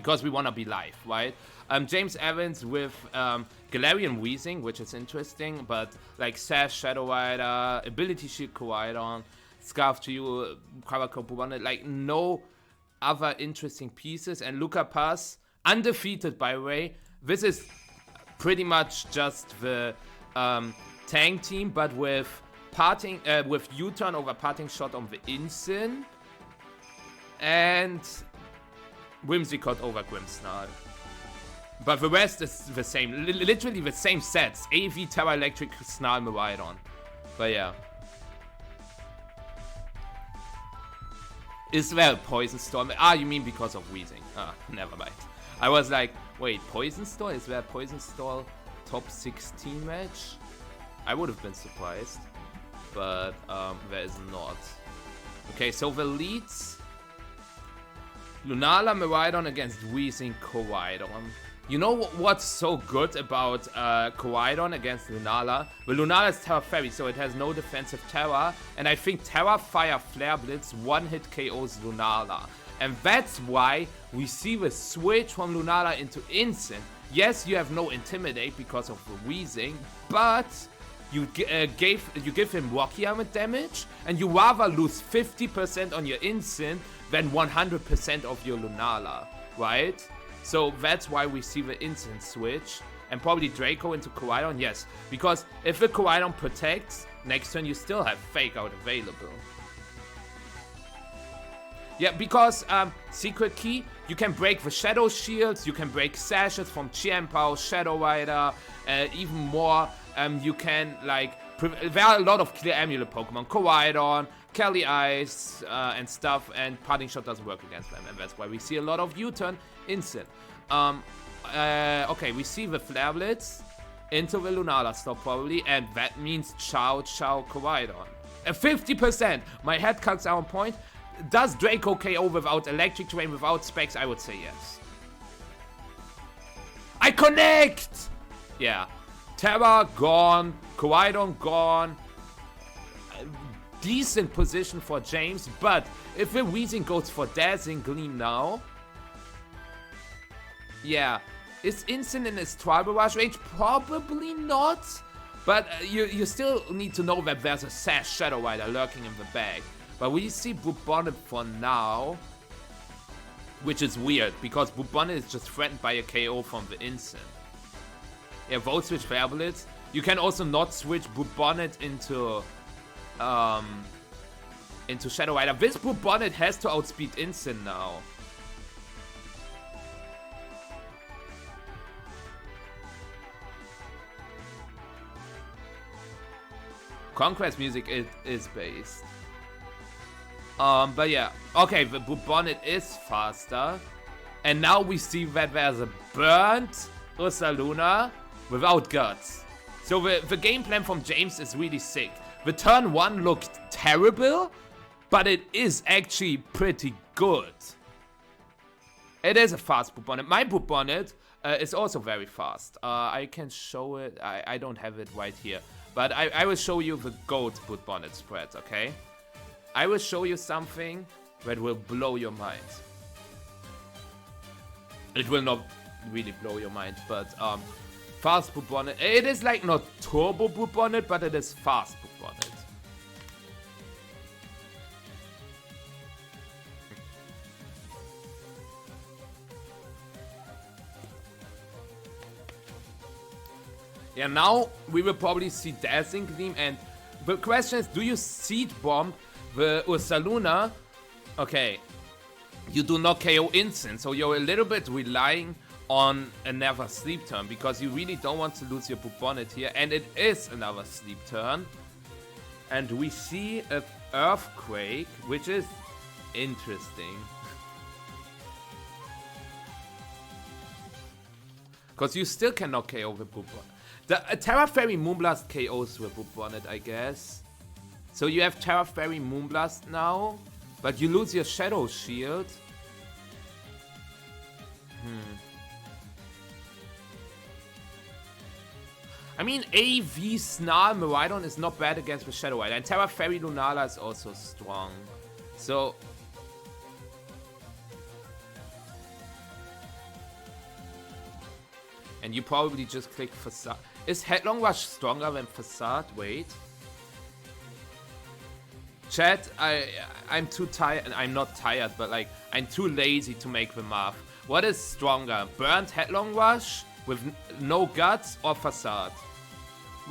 because we want to be live, right? James Evans with Galarian Weezing, which is interesting, but like Sash, Shadow Rider, Ability Shield Kowaidon, Scarf Geo, Kawako Bubone, like no other interesting pieces. And Luca Pass, undefeated by the way. This is pretty much just the tank team, but with with U-turn over parting shot on the Incin, and Whimsicott over Grimmsnarl. But the rest is the same, literally the same sets. AV, Terra Electric, Snarl, Miraidon. But yeah. Is there a Poison Storm? Ah, you mean because of Weezing. Ah, never mind. I was like, wait, Poison Storm? Is there a Poison Storm top 16 match? I would have been surprised. But there is not. Okay, so the leads. Lunala, Miraidon against Weezing, Kowaidon. You know what's so good about Kowaidon against Lunala? Well, Lunala is Terra Fairy, so it has no defensive Terra. And I think Terra Fire Flare Blitz one-hit KOs Lunala. And that's why we see the switch from Lunala into Incin. Yes, you have no Intimidate because of the Weezing, but you give him Rocky Armor damage, and you rather lose 50% on your Incin than 100% of your Lunala, right? So that's why we see the Incin switch, and probably Draco into Kowaidon, yes. Because if the Kowaidon protects, next turn you still have Fake Out available. Yeah, because Secret Key, you can break the Shadow Shields, you can break Sashes from Chienpao, Shadow Rider, even more. You can, like, there are a lot of clear Amulet Pokemon, Kowaidon, Kelly Ice, and stuff, and Parting Shot doesn't work against them, and that's why we see a lot of U-turn Incin. Okay, we see the Flare Blitz into the Lunala stop probably, and that means Chow Kowaidon. 50%! My head cuts are on point. Does Draco KO without Electric Terrain, without Specs? I would say yes. I connect! Yeah. Terra gone, Kowaidon gone. Decent position for James, but if the Weezing goes for Dazzling Gleam now, yeah, is Incin in his Tribal Rush range? Probably not, but you still need to know that there's a Sash Shadow Rider lurking in the bag. But we see Bubonic for now, which is weird, because Bubonic is just threatened by a KO from the Incin. Yeah, Volt Switch Flare Blitz. You can also not switch Bubonic into Shadow Rider. This Bubonic has to outspeed Incin now. Conquest music is based. But yeah, okay, the Bubonic is faster. And now we see that there's a burnt Ursaluna without guts. So the game plan from James is really sick. The turn 1 looked terrible, but it is actually pretty good. It is a fast Bubonic. My Bubonic is also very fast. I can show it. I don't have it right here. But I will show you the GOAT Bubonic spread, okay? I will show you something that will blow your mind. It will not really blow your mind, but fast Bubonic. It is like not turbo Bubonic, but it is fast Bubonic. Yeah, now we will probably see Dazzling Gleam, and the question is, do you Seed Bomb the Ursaluna? Okay, you do not KO Incin, so you're a little bit relying on another sleep turn, because you really don't want to lose your Bubonic here, and it is another sleep turn. And we see an Earthquake, which is interesting. Because you still cannot KO the Bubonic. The Terra Fairy Moonblast KOs with Bubonic, I guess. So you have Terra Fairy Moonblast now, but you lose your Shadow Shield. I mean, AV Snarl Miraidon is not bad against the Shadow Rider, and Terra Fairy Lunala is also strong. So And you probably just click Facade. Is Headlong Rush stronger than Facade? Wait. Chat, I'm too tired. I'm not tired, but like, I'm too lazy to make the math. What is stronger? Burnt Headlong Rush with no guts or Facade?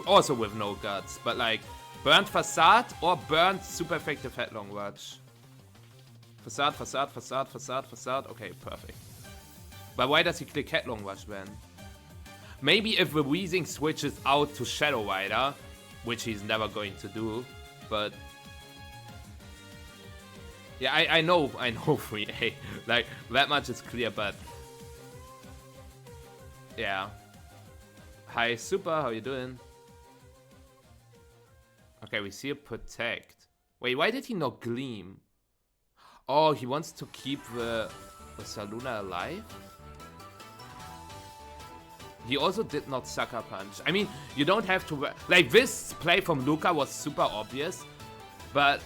Also with no guts, but like, Burnt Facade or burnt super effective Headlong Rush? Facade, Facade, Facade, Facade, Facade. Okay, perfect. But why does he click Headlong Rush then? Maybe if the Weezing switches out to Shadow Rider, which he's never going to do, but... Yeah, I know 3A. Like, that much is clear, but... Yeah. Hi, Super, how you doing? Okay, we see a Protect. Wait, why did he not Gleam? Oh, he wants to keep the Saluna alive? He also did not Sucker Punch. I mean, you don't have to... Like, this play from Luca was super obvious, but...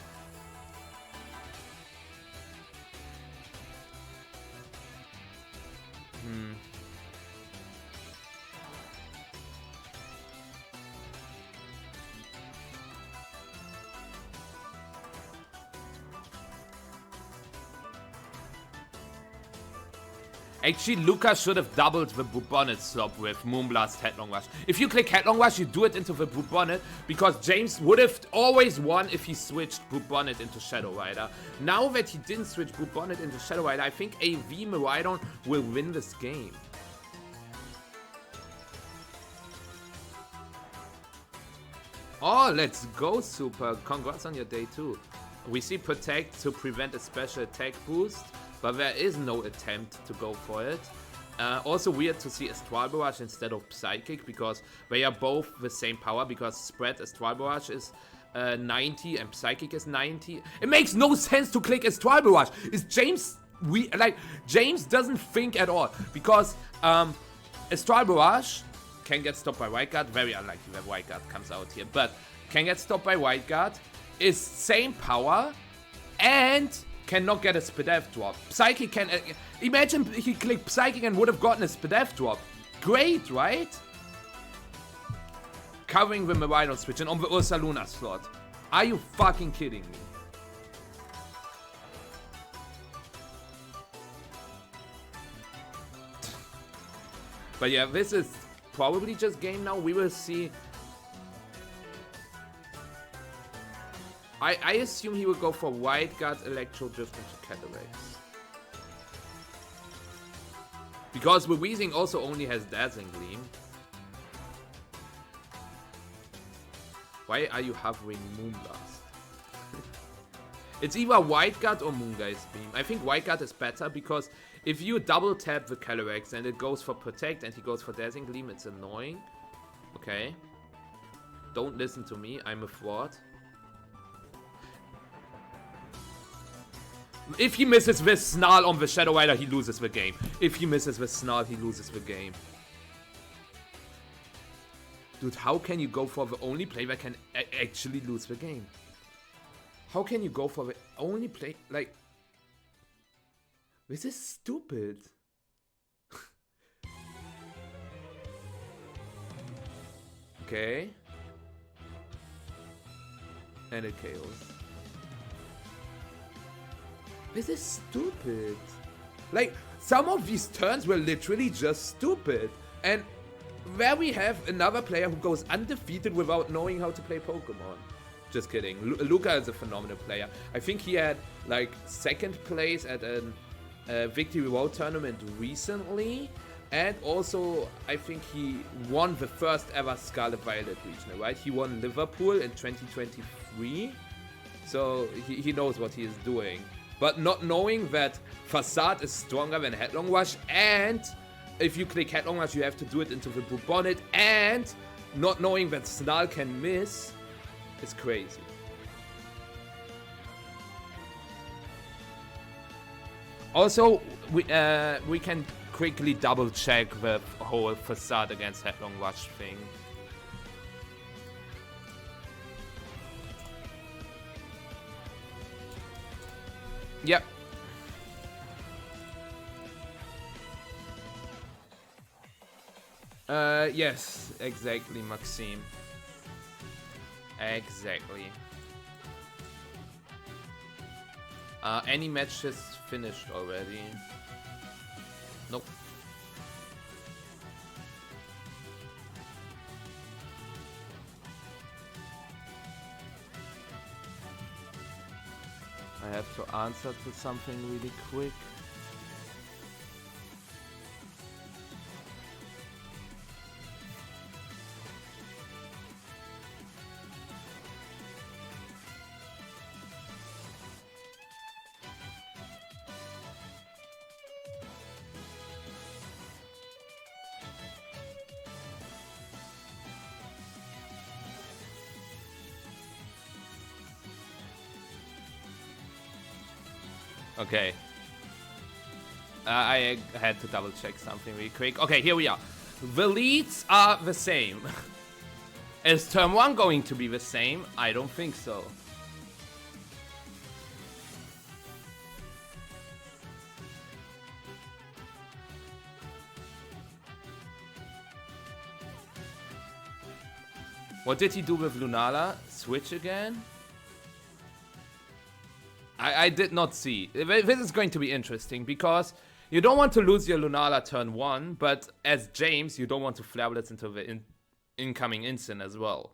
Actually, Luca should have doubled the Bubonnet slop with Moonblast Headlong Rush. If you click Headlong Rush, you do it into the Bubonnet, because James would have always won if he switched Bubonnet into Shadow Rider. Now that he didn't switch Bubonnet into Shadow Rider, I think AV Miraidon will win this game. Oh, let's go, Super. Congrats on your day, too. We see Protect to prevent a special attack boost, but there is no attempt to go for it. Also weird to see Astral Barrage instead of Psychic, because they are both the same power, because Spread Astral Barrage is 90 and Psychic is 90. It makes no sense to click Astral Barrage. Is James... James doesn't think at all, because Astral Barrage can get stopped by White Guard. Very unlikely that White Guard comes out here, but can get stopped by White Guard. Is same power and cannot get a Spadef drop. Psychic can... imagine he clicked Psychic and would have gotten a Spadef drop. Great, right? Covering the Miraidon switch and on the Ursa Luna slot. Are you fucking kidding me? But yeah, this is probably just game now. We will see... I assume he will go for White Guard, Electro Drift into Cataracts. Because the Weezing also only has Dazzling Gleam. Why are you hovering Moonblast? It's either White Guard or Moongeist Beam. I think White Guard is better because if you double tap the Cataracts and it goes for Protect and he goes for Dazzling Gleam, it's annoying. Okay. Don't listen to me, I'm a fraud. If he misses with Snarl on the Shadow Rider, he loses the game. If he misses with Snarl, he loses the game. Dude, how can you go for the only play that can actually lose the game? How can you go for the only play? Like, this is stupid. Okay. And it KOs. This is stupid. Like, some of these turns were literally just stupid. And where we have another player who goes undefeated without knowing how to play Pokemon. Just kidding. Luca is a phenomenal player. I think he had, like, second place at a Victory Road tournament recently. And also, I think he won the first ever Scarlet Violet regional, right? He won Liverpool in 2023. So, he knows what he is doing. But not knowing that Facade is stronger than Headlong Rush, and if you click Headlong Rush, you have to do it into the Bubonnet, and not knowing that Snarl can miss is crazy. Also, we can quickly double check the whole Facade against Headlong Rush thing. Yep. Yes, exactly, Maxime. Exactly. Any matches finished already? Nope. I have to answer to something really quick. Okay. I had to double check something really quick. Okay, here we are. The leads are the same. Is turn 1 going to be the same? I don't think so. What did he do with Lunala? Switch again? I did not see. This is going to be interesting because you don't want to lose your Lunala turn 1, but as James, you don't want to flare blitz into the incoming instant as well.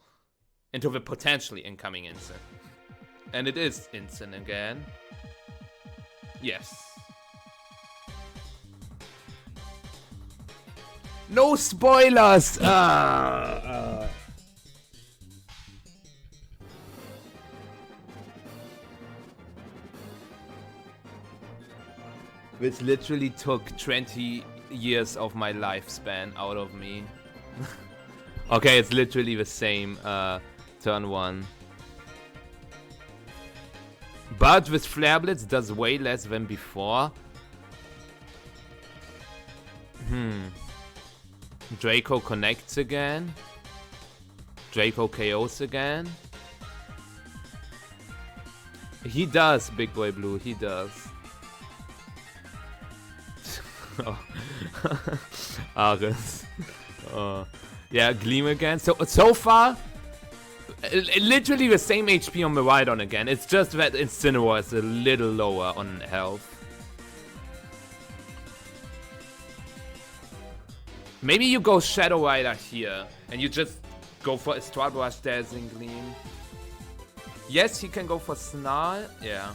Into the potentially incoming instant. And it is instant again. Yes. No spoilers! This literally took 20 years of my lifespan out of me. Okay, it's literally the same turn 1. But with Flare Blitz does way less than before. Draco connects again. Draco KOs again. He does, Big Boy Blue, he does. Ares. Yeah, Gleam again. So far, literally the same HP on Miraidon again. It's just that Incineroar is a little lower on health. Maybe you go Shadow Rider here, and you just go for Astral Brush, Dazzling Gleam. Yes, he can go for Snarl. Yeah.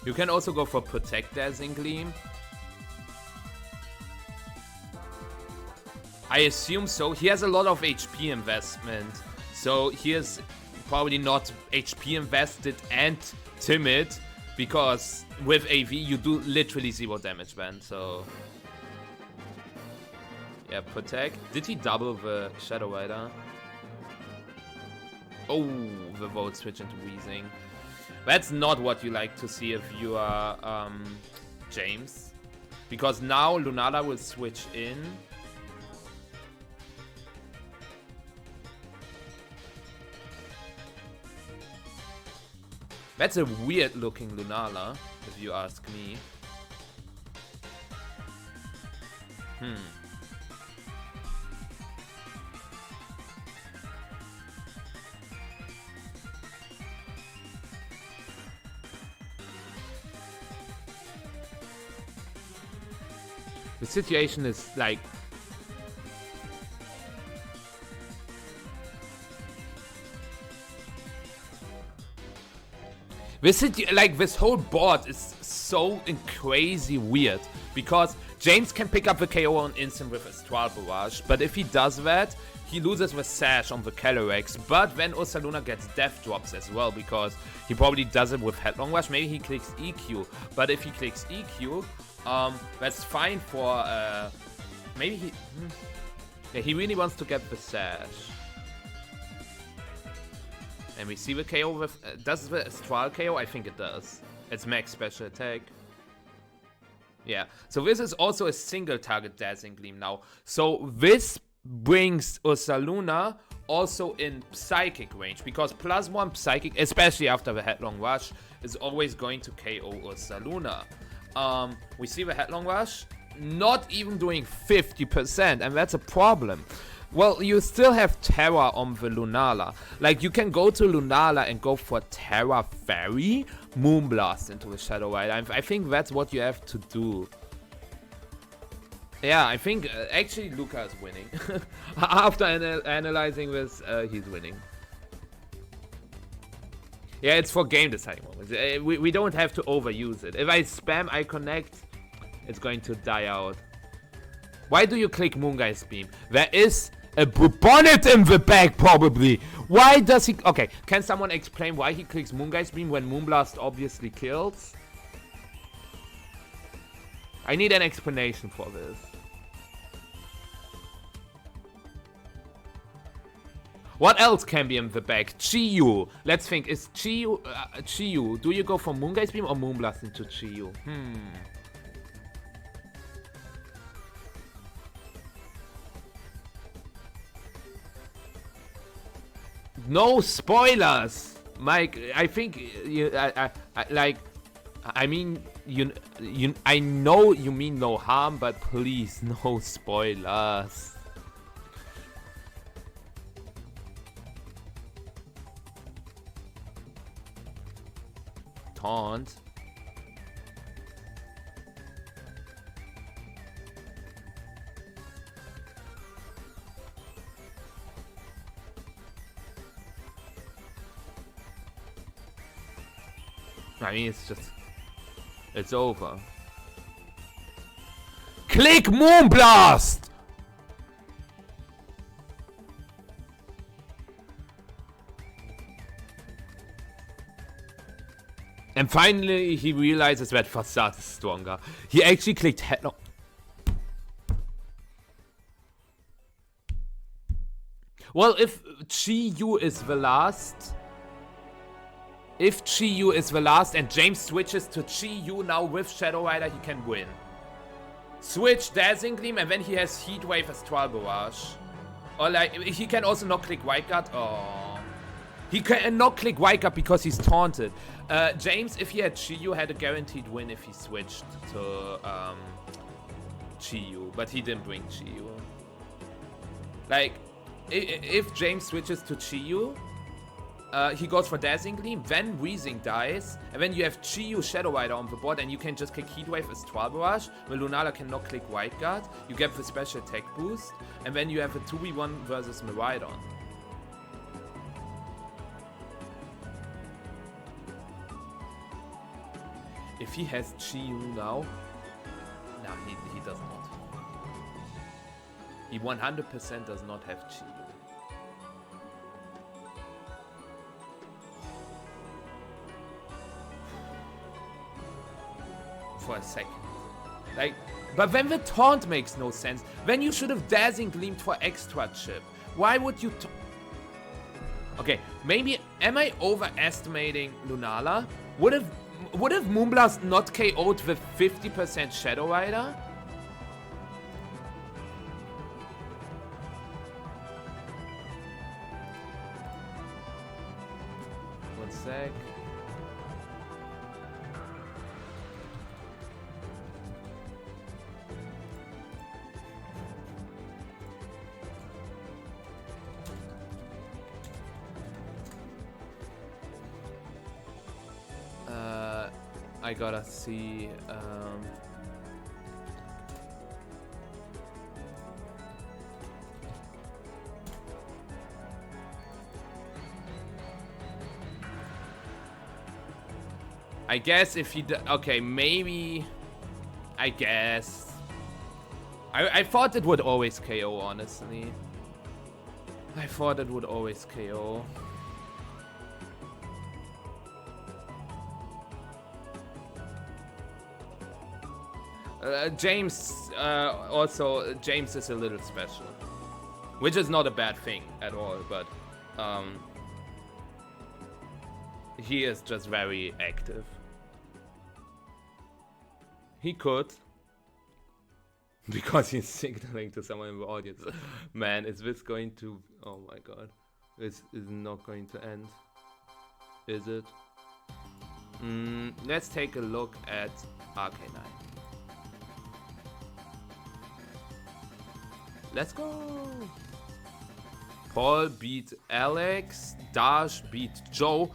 You can also go for Protect Dazzling Gleam. I assume so. He has a lot of HP investment. So he is probably not HP invested and timid. Because with AV you do literally 0 damage ban. So yeah, Protect. Did he double the Shadow Rider? Oh, the Volt switch into Wheezing. That's not what you like to see if you are James. Because now Lunala will switch in. That's a weird looking Lunala, if you ask me. The situation is like... This whole board is so crazy weird. Because James can pick up the KO on instant with Astral Barrage. But if he does that, he loses the Sash on the Calyrex. But then Ursaluna gets Death Drops as well. Because he probably does it with Headlong Rush. Maybe he clicks EQ. But if he clicks EQ... that's fine for, maybe he... Yeah, he really wants to get the Sash. And we see the KO with... does the Astral KO? I think it does. It's max special attack. Yeah, so this is also a single target Dazzling Gleam now. So this brings Ursaluna also in Psychic range. Because +1 Psychic, especially after the Headlong Rush, is always going to KO Ursaluna. We see the Headlong Rush. not even doing 50%, and that's a problem. Well, you still have Terra on the Lunala. Like, you can go to Lunala and go for Terra Fairy, Moonblast into the Shadow Rider. I think that's what you have to do. Yeah, I think actually Luca is winning. After analyzing this, he's winning. Yeah, it's for game deciding moments. We don't have to overuse it. If I spam I connect, it's going to die out. Why do you click Moonguy's Beam? There is a bonnet in the back, probably. Why does he... Okay, can someone explain why he clicks Moonguy's Beam when Moonblast obviously kills? I need an explanation for this. What else can be in the back? Chiyu. Let's think. Is Chiyu... Chiyu. Do you go for Moonguy's Beam or Moonblast into Chiyu? No spoilers, Mike. I think you. I mean, I know you mean no harm, but please, no spoilers. Taunt. I mean, it's just... It's over. Click Moonblast! And finally, he realizes that Facade is stronger. He actually clicked Headlock. Well, if Chiyu is the last... If Chiyu is the last and James switches to Chiyu now with Shadow Rider, he can win. Switch Dazzling Gleam and then he has Heat Wave as Astral Barrage. Or like, he can also not click White Guard. Oh. He can not click White Guard because he's taunted. James, if he had Chiyu, had a guaranteed win if he switched to Chiyu. But he didn't bring Chiyu. Like, if James switches to Chiyu, he goes for Dazzling Gleam, then Weezing dies, and then you have Chiyu Shadow Rider on the board, and you can just click Heatwave as Astral Barrage, where Lunala cannot click White Guard. You get the special attack boost, and then you have a 2v1 versus Miraidon. If he has Chiyu now... No, he does not. He 100% does not have Chiyu. For a second. Like, but then the taunt makes no sense. Then you should have Dazzling Gleamed for extra chip. Why would you... Okay, maybe... Am I overestimating Lunala? Would have Moonblast not KO'd with 50% Shadow Rider? One sec. I gotta see. I guess if he okay, maybe. I guess. I thought it would always KO, honestly. I thought it would always KO. James, also, James is a little special. Which is not a bad thing at all, but he is just very active. He could. Because he's signaling to someone in the audience. Man, is this going to... Oh my god. This is not going to end. Is it? Let's take a look at RK9. Let's go. Paul beat Alex. Dash beat Joe.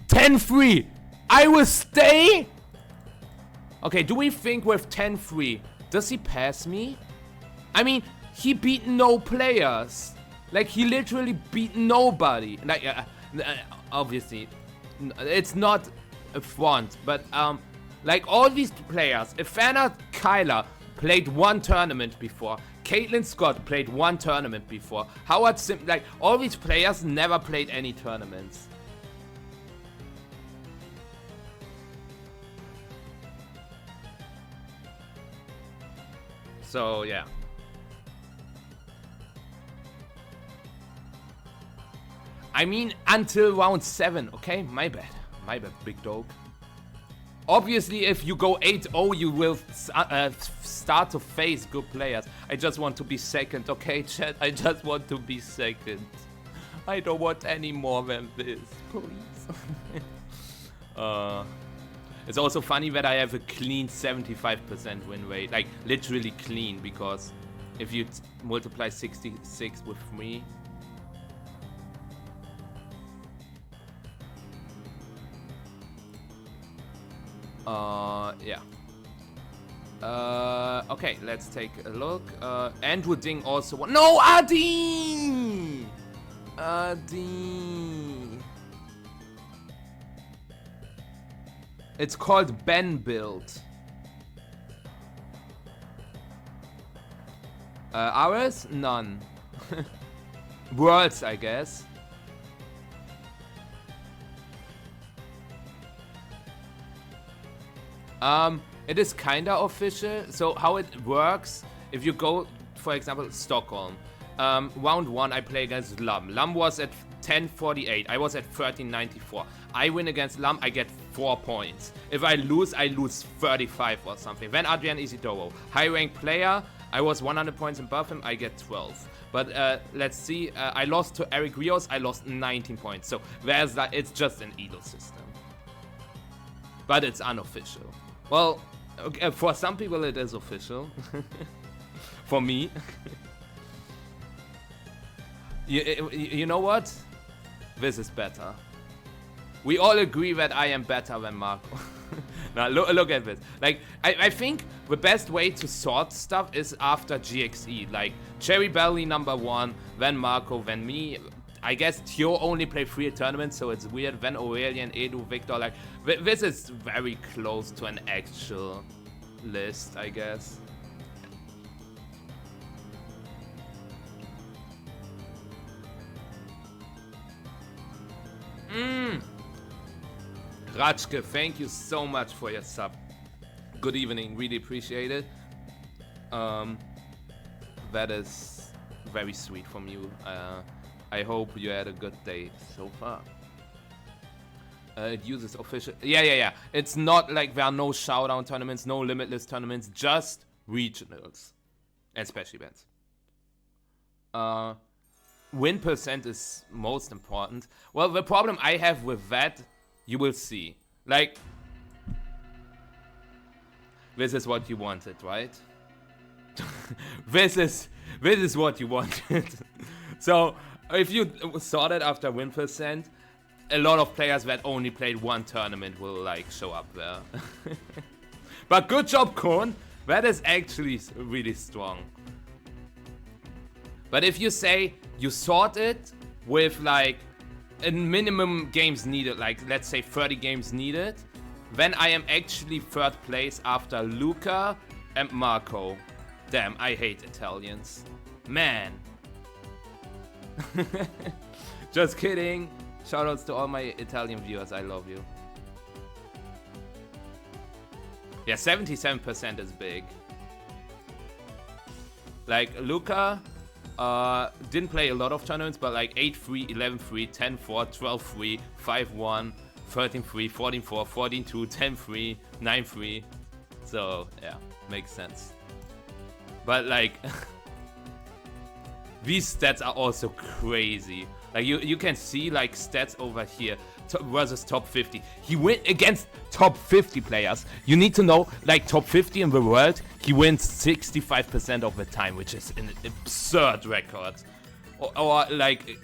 10-3. I will stay. Okay, do we think with 10-3, does he pass me? I mean, he beat no players. Like, he literally beat nobody. Like, obviously, it's not a front, but, like, all these players, Ivana Kyler played one tournament before. Caitlin Scott played one tournament before. Howard Sim, like, all these players never played any tournaments. So, yeah. I mean, until round 7, okay? My bad, big dog. Obviously, if you go 8-0, you will start to face good players. I just want to be second, okay, chat? I just want to be second. I don't want any more than this, please. It's also funny that I have a clean 75% win rate. Like, literally clean, because if you multiply 66 with 3... yeah. Okay, let's take a look. Andrew Ding also won. No, Adi! Adi. It's called Ben Build. Ours? None. Worlds, I guess. It is kinda official. So how it works, if you go, for example, Stockholm, round 1 I play against Lum. Lum was at 1048, I was at 1394. I win against Lum, I get 4 points. If I lose 35 or something. Then Adrian Isidoro, high ranked player, I was 100 points above him, I get 12. But let's see, I lost to Eric Rios, I lost 19 points. So there's that, it's just an Elo system. But it's unofficial. Well, okay, for some people it is official. For me. You know what? This is better. We all agree that I am better than Marco. Now look at this. Like, I think the best way to sort stuff is after GXE. Like, Cherry Belly #1, then Marco, then me. I guess Tio only played 3 tournaments, so it's weird. Then Aurelian, Edu, Victor. Like, this is very close to an actual list, I guess. Rajke, thank you so much for your sub. Good evening, really appreciate it. That is very sweet from you. I hope you had a good day so far. It uses official... Yeah. It's not like there are no showdown tournaments, no limitless tournaments, just regionals. And special events. Win percent is most important. Well, the problem I have with that, you will see. Like... This is what you wanted, right? This is what you wanted. So... If you sort it after win percent, a lot of players that only played 1 tournament will like show up there. But good job, Korn. That is actually really strong. But if you say you sort it with like a minimum games needed, like let's say 30 games needed, then I am actually 3rd place after Luca and Marco. Damn, I hate Italians. Man. Just kidding. Shoutouts to all my Italian viewers. I love you. Yeah, 77% is big. Like Luca didn't play a lot of tournaments, but like 8-3, 11-3, 10-4, 12-3, 5-1, 13-3, 14-4, 14-2, 10-3, 9-3. So yeah, makes sense. But like these stats are also crazy. Like you can see like stats over here. versus top 50. He went against top 50 players. You need to know, like, top 50 in the world, he wins 65% of the time, which is an absurd record. Or like,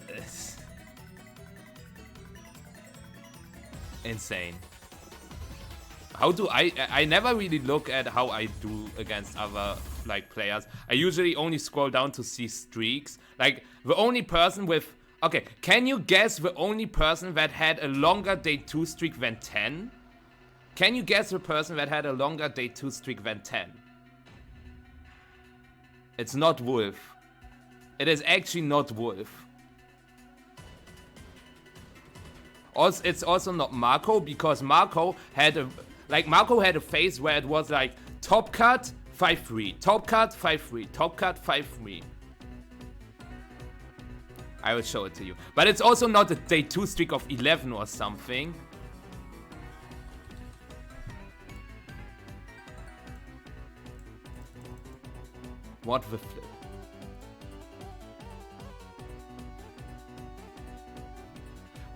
insane. How do I never really look at how I do against other, like, players. I usually only scroll down to see streaks. Like, the only person with... Okay, can you guess the only person that had a longer day 2 streak than 10? Can you guess the person that had a longer day 2 streak than 10? It's not Wolf. It is actually not Wolf. Also, it's also not Marco, because Marco had a... Like, Marco had a phase where it was like, top cut, 5-3, top cut, 5-3, top cut, 5-3. I will show it to you. But it's also not a day 2 streak of 11 or something. What the flip?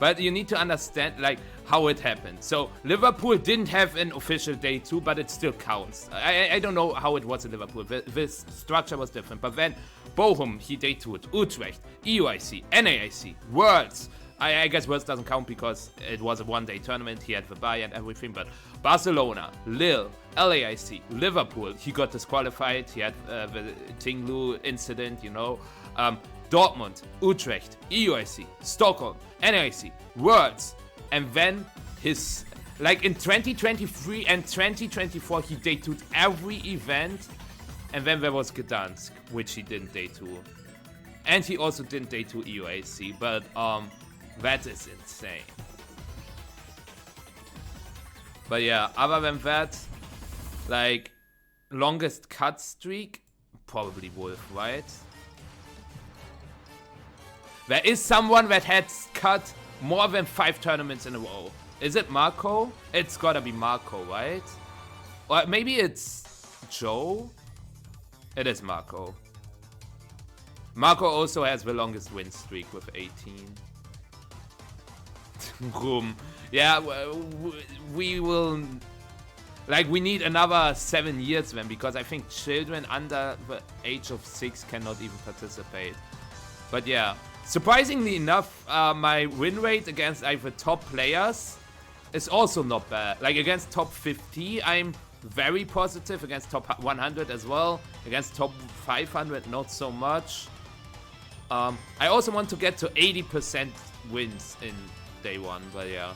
But you need to understand, like, how it happened. So, Liverpool didn't have an official day 2, but it still counts. I don't know how it was in Liverpool. This structure was different. But then, Bochum, he day 2'd. Utrecht, EUIC, NAIC, Worlds. I guess Worlds doesn't count because it was a one-day tournament. He had the bye and everything. But Barcelona, Lille, LAIC, Liverpool. He got disqualified. He had the Tinglu incident, you know. Dortmund, Utrecht, EUIC, Stockholm, NAIC, Worlds, and then his, like, in 2023 and 2024, he day 2'd every event, and then there was Gdansk, which he didn't day 2, and he also didn't day 2 EUIC, but that is insane. But yeah, other than that, like, longest cut streak, probably Wolf, right? There is someone that has cut more than 5 tournaments in a row. Is it Marco? It's gotta be Marco, right? Or maybe it's Joe? It is Marco. Marco also has the longest win streak with 18. Room. Yeah, we will... Like, we need another 7 years then, because I think children under the age of 6 cannot even participate. But yeah. Surprisingly enough, my win rate against the top players is also not bad. Like, against top 50, I'm very positive. Against top 100 as well. Against top 500, not so much. I also want to get to 80% wins in day 1, but yeah.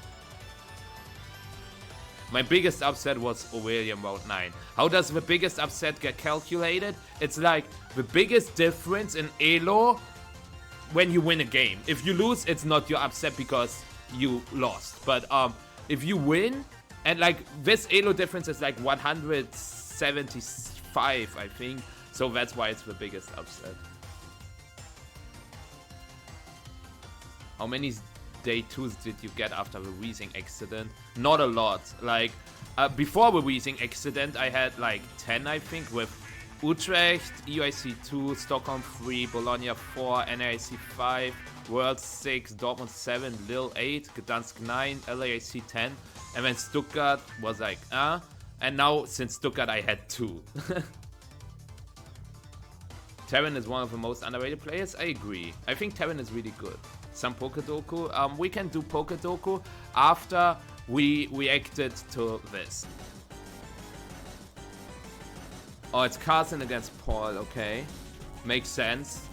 My biggest upset was Aurelian round 9. How does the biggest upset get calculated? It's like the biggest difference in elo when you win a game. If you lose, it's not your upset because you lost. But if you win, and like this elo difference is like 175, I think. So that's why it's the biggest upset. How many day 2s did you get after the wheezing accident? Not a lot. Like, before the wheezing accident, I had like 10, I think, with Utrecht, EUIC 2, Stockholm 3, Bologna 4, NAIC 5, World 6, Dortmund 7, Lille 8, Gdansk 9, LAIC 10, and then Stuttgart was like, and now since Stuttgart I had 2. Terran is one of the most underrated players. I agree. I think Terran is really good. Some Pokedoku. We can do Pokedoku after we reacted to this. Oh, it's Carson against Paul, okay. Makes sense.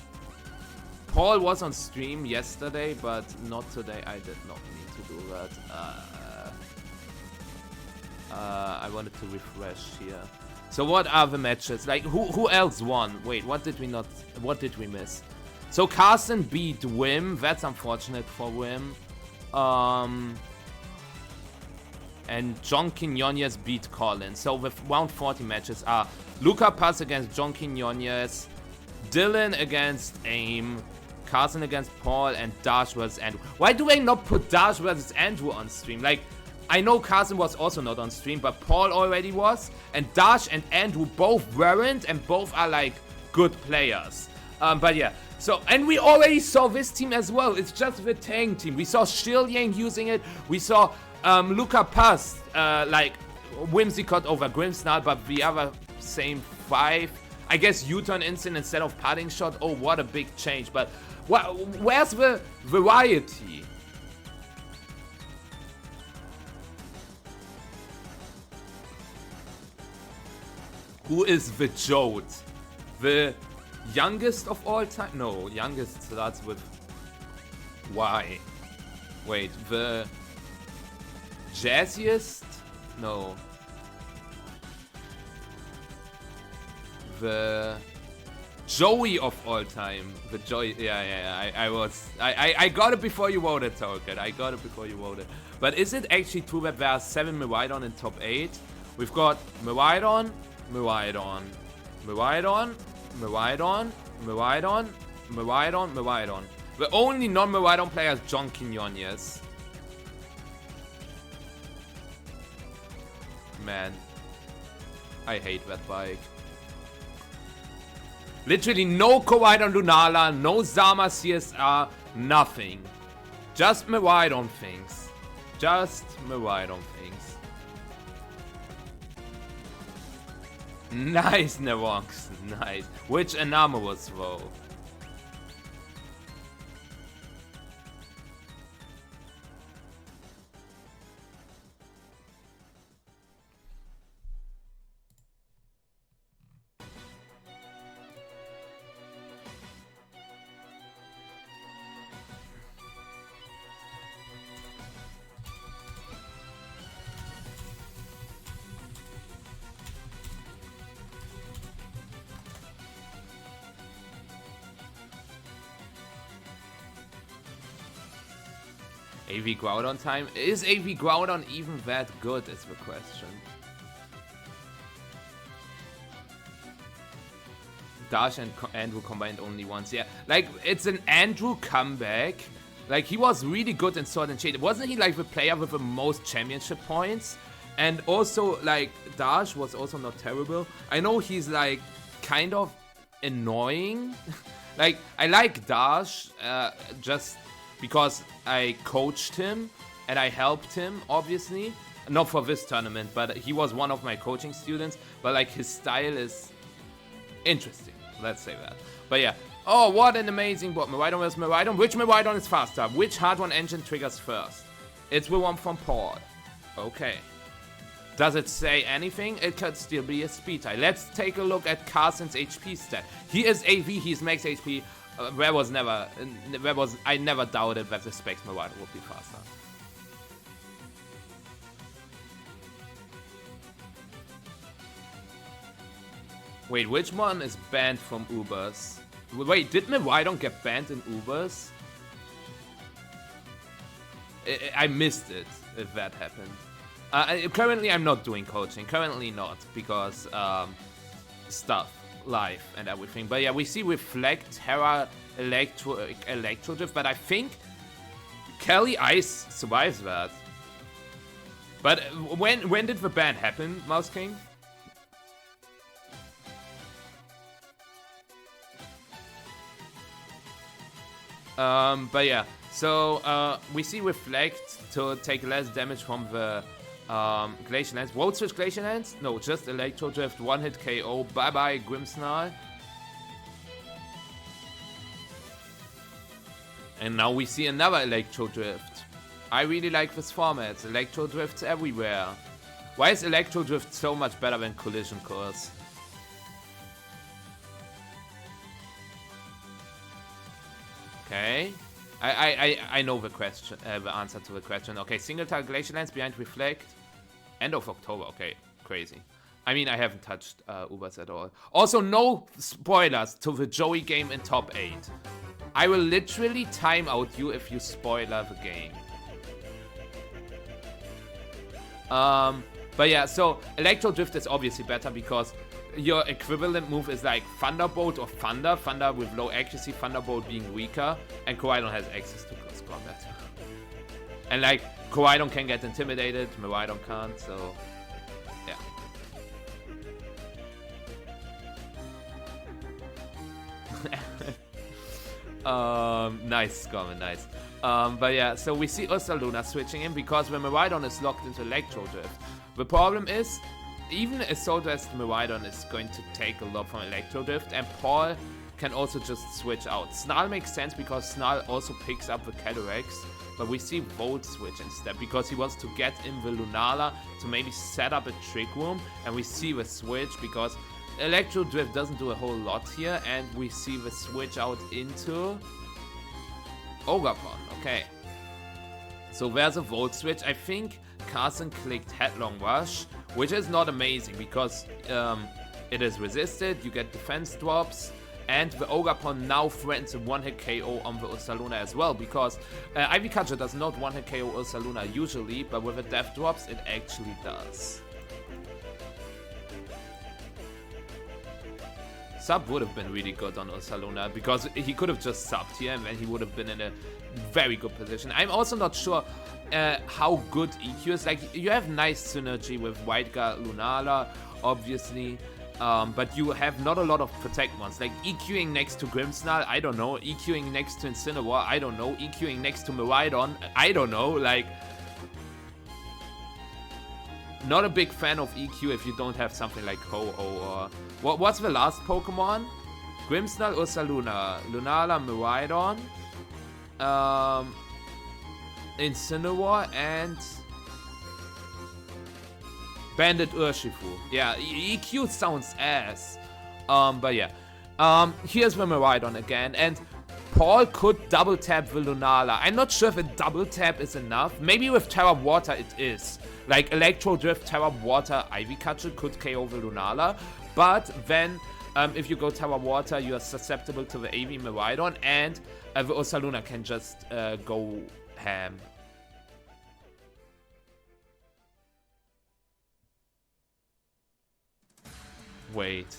Paul was on stream yesterday, but not today. I did not need to do that. I wanted to refresh here. So what are the matches? Like, who else won? Wait, what did we miss? So Carson beat Wim. That's unfortunate for Wim. And John Quinones beat Colin. So the round 40 matches are Luca Paz against John Quinones, Dillon against AIM, Carson against Paul, and Dash versus Andrew. Why do they not put Dash versus Andrew on stream? Like, I know Carson was also not on stream, but Paul already was. And Dash and Andrew both weren't, and both are like good players. But yeah, So, and we already saw this team as well. It's just the Tang team. We saw Shiliang using it. We saw Luca pass, like, Whimsicott over Grimmsnarl, but the other same 5. I guess U-turn instant instead of padding shot. Oh, what a big change. But where's the variety? Who is the Jode? The youngest of all time? No, youngest starts with Y. Wait, the jazziest? No. The Joey of all time. The Joey. Yeah. I got it before you voted, Token. I got it before you voted. But is it actually true that there are 7 Miraidon in top 8? We've got Miraidon, Miraidon, Miraidon, Miraidon, Miraidon, Miraidon, Miraidon. The only non-Miraidon player is John Quinones. Man, I hate that bike. Literally no Koraidon Lunala, no Zama CSR, nothing. Just Miraidon things. Just Miraidon things. Nice, Nerox. Nice. Which anomalous though? AV Groudon time? Is AV Groudon even that good is the question. Dash and Andrew combined only once. Yeah, like it's an Andrew comeback. Like he was really good in Sword and Shade. Wasn't he like the player with the most championship points? And also like Dash was also not terrible. I know he's like kind of annoying. Like I like Dash just because I coached him and I helped him, obviously. Not for this tournament, but he was one of my coaching students. But like his style is interesting, let's say that. But yeah, oh, what an amazing bot. Miraidon versus Miraidon. Which Miraidon is faster? Which hard one engine triggers first? It's the one from Paul. Okay. Does it say anything? It could still be a speed tie. Let's take a look at Carson's HP stat. He is AV, he's max HP. I never doubted that the Specs Miraidon would be faster. Wait, which one is banned from Ubers? Wait, did Miraidon get banned in Ubers? I missed it, if that happened. Currently, I'm not doing coaching. Currently not, because stuff. Life and everything. But yeah, we see Reflect, Terra, Electro Drift, but I think Kelly Ice survives that. But when did the ban happen, Mouse King? But yeah, so we see Reflect to take less damage from the Glacial Lance. Volt Switch Glacial Lance? No, just Electro Drift, one hit KO. Bye bye, Grimmsnarl. And now we see another Electro Drift. I really like this format. Electro Drifts everywhere. Why is Electro Drift so much better than Collision Course? Okay. I know the question, the answer to the question. Okay, single target Glacial Lance behind Reflect. End of October. Okay, crazy. I mean, I haven't touched Ubers at all. Also, no spoilers to the Joey game in top 8. I will literally time out you if you spoiler the game. But yeah, so Electro Drift is obviously better because your equivalent move is like Thunderbolt or Thunder. Thunder with low accuracy, Thunderbolt being weaker, and Koraidon has access to close combat. And like, Koraidon can get intimidated, Miraidon can't, so yeah. Nice, Scorpion, nice. But yeah, so we see Ursaluna switching in because when Miraidon is locked into Electro Drift. The problem is, even a soldier as Miraidon is going to take a lot from Electro Drift, and Paul can also just switch out. Snarl makes sense because Snarl also picks up the Calyrex, but we see Volt switch instead because he wants to get in the Lunala to maybe set up a Trick Room, and we see the switch because Electro Drift doesn't do a whole lot here, and we see the switch out into Ogapon. Okay. So there's a Volt switch. I think Carson clicked Headlong Rush, which is not amazing because it is resisted, you get defense drops, and the Ogapon now threatens a one-hit KO on the Ursaluna as well because Ivy Catcher does not one-hit KO Ursaluna usually, but with the death drops it actually does. Sub would have been really good on Ursaluna because he could have just subbed here and then he would have been in a very good position. I'm also not sure how good EQ is. Like, you have nice synergy with White Guard Lunala, obviously, but you have not a lot of protect ones. Like EQing next to Grimmsnarl, I don't know. EQing next to Incineroar, I don't know. EQing next to Miraidon, I don't know. Like, not a big fan of EQ if you don't have something like Ho-Oh or... What's the last Pokemon? Grimmsnarl, Ursaluna, Lunala, Miraidon, Incineroar, and Bandit Urshifu. Yeah, EQ sounds ass. But yeah. Here's the Miraidon again, and Paul could double tap the Lunala. I'm not sure if a double tap is enough. Maybe with Terra Water it is. Like Electro Drift, Terra Water, Ivy Catcher could KO the Lunala. But then, if you go Terra Water, you are susceptible to the AV Miraidon, and the Ursaluna can just go ham. Wait.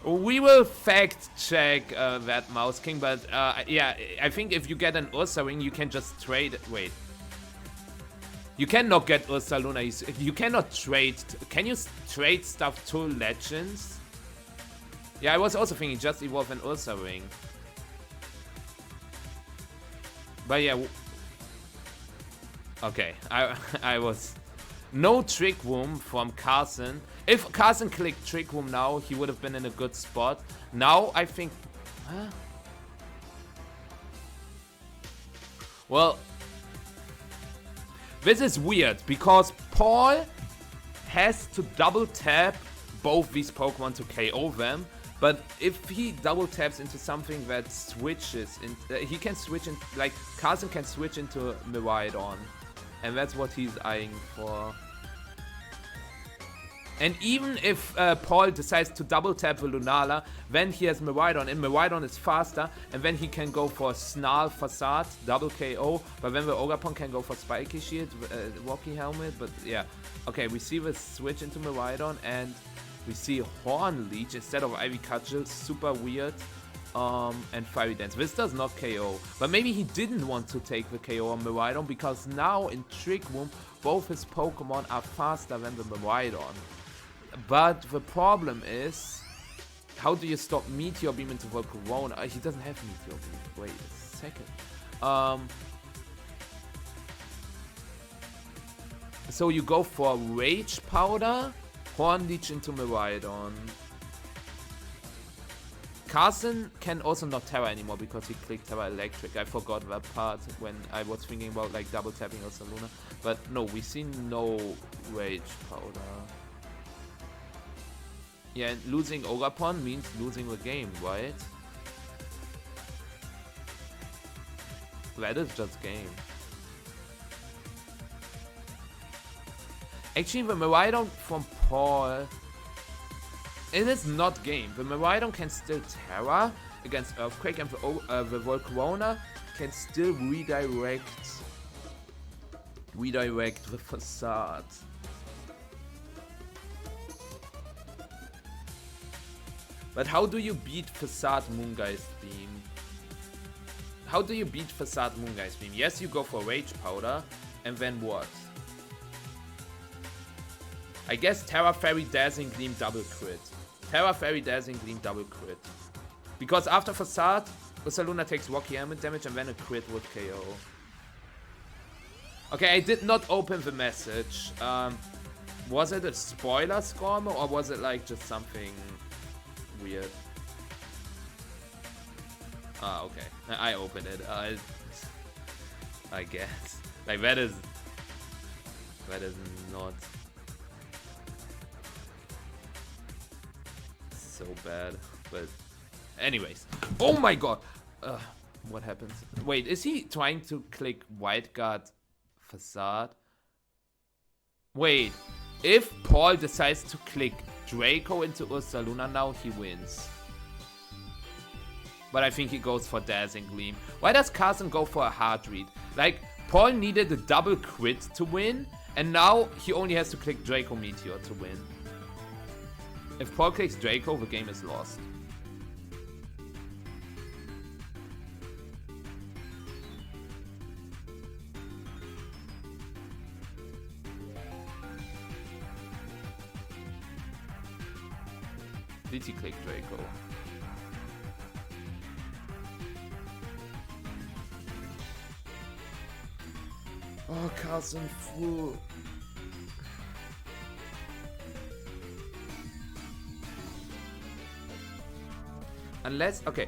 We will fact check that Mouse King, but yeah, I think if you get an Ursaring, you can just trade. Wait. You cannot get Ursaluna. You cannot trade. Can you trade stuff to Legends? Yeah, I was also thinking just evolve an Ursaring. But yeah. Okay, I was. No Trick Room from Carson. If Carson clicked Trick Room now, he would have been in a good spot. Now, I think... Huh? Well... This is weird, because Paul has to double tap both these Pokemon to KO them. But if he double taps into something that switches... he can switch in... Like, Carson can switch into Miraidon. And that's what he's eyeing for. And even if Paul decides to double tap the Lunala, then he has Miraidon, and Miraidon is faster, and then he can go for Snarl Facade, double KO, but then the Ogapon can go for Spiky Shield, Rocky Helmet, but yeah. Okay, we see the switch into Miraidon, and we see Horn Leech instead of Ivy Cudgel, super weird. And Fiery Dance. This does not KO, but maybe he didn't want to take the KO on Miraidon because now in Trick Room both his Pokemon are faster than the Miraidon. But the problem is, how do you stop Meteor Beam into Volcarona? He doesn't have Meteor Beam. Wait a second. So you go for Rage Powder, Horn Leech into Miraidon. Carson can also not Terra anymore because he clicked Terra Electric. I forgot that part when I was thinking about like double tapping Ursaluna. But no, we see no Rage Powder. Yeah, and losing Ogapon means losing the game, right? That is just game. Actually, the Miraidon from Paul... It is not game. The Miraidon can still Terra against Earthquake, and the Volcarona can still redirect the Facade. But how do you beat Facade Moongeist Beam? How do you beat Facade Moongeist Beam? Yes, you go for Rage Powder, and then what? I guess Terra Fairy Dazzling Gleam double crit. Terra Fairy Dazzling Gleam double crit. Because after Facade, Ursaluna takes Rocky Helmet damage and then a crit with KO. Okay, I did not open the message. Was it a spoiler, Scormo, or was it like just something weird? Ah, okay. I opened it. I guess. Like, that is not so bad. But anyways. Oh my god. What happens? Wait, is he trying to click White Guard Facade? Wait. If Paul decides to click Draco into Ursaluna now, he wins. But I think he goes for Dazzling Gleam. Why does Carson go for a hard read? Like, Paul needed a double crit to win, and now he only has to click Draco Meteor to win. If Paul clicks Draco, the game is lost. Did he click Draco? Oh, Carson flew. Unless, okay.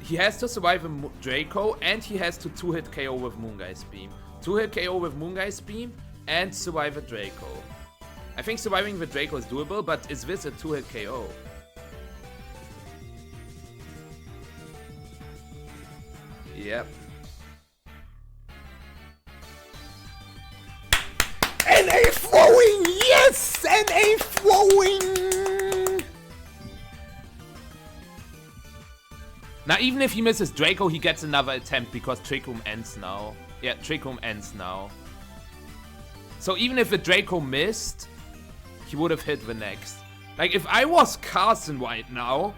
He has to survive a Draco and he has to 2-hit KO with Moonguy's Beam. 2-hit KO with Moonguy's Beam and survive a Draco. I think surviving the Draco is doable, but is this a 2-hit KO? Yep. And a throwing! Yes! And a throwing! Now, even if he misses Draco, he gets another attempt because Trick Room ends now. Yeah, Trick Room ends now. So even if the Draco missed, he would have hit the next. Like, if I was Carson right now...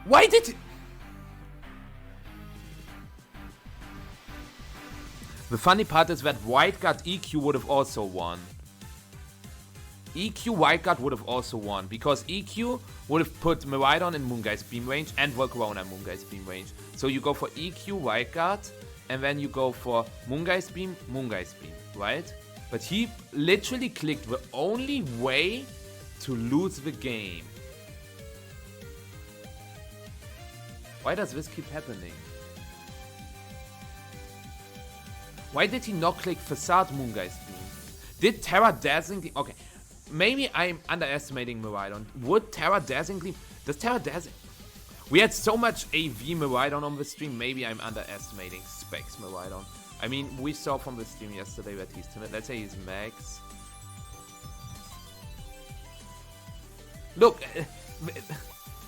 Why did he... The funny part is that White Guard EQ would have also won. EQ White Guard would have also won, because EQ would have put Miraidon in Moonguy's Beam range and Volcarona in Moonguy's Beam range. So you go for EQ White Guard, and then you go for Moonguy's Beam, right? But he literally clicked the only way to lose the game. Why does this keep happening? Why did he not click Facade Moonguy's Beam? Did Terra Dazzling Gleam... Okay, maybe I'm underestimating Miraidon. Would Terra Dazzling Gleam... Does Terra Dazzling... We had so much AV Miraidon on the stream, maybe I'm underestimating Specs Miraidon. I mean, we saw from the stream yesterday that he's timid. Let's say he's Max. Look,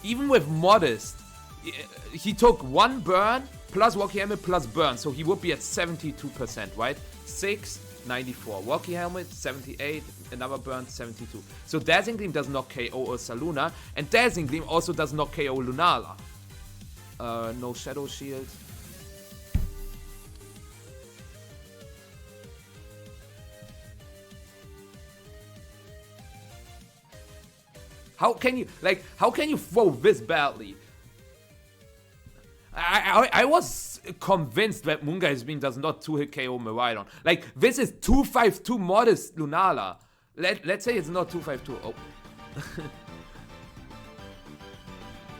even with Modest, he took one burn plus Rocky Helmet plus burn, so he would be at 72%, right? 6, 94. Rocky Helmet, 78. Another burn, 72. So Dazzling Gleam does not KO Ursaluna, and Dazzling Gleam also does not KO Lunala. No Shadow Shield. How can you throw this badly? I was convinced that Moonguy's Beam does not 2-hit KO Miraidon. Like, this is 252 Modest Lunala. Let's say it's not 252. Oh.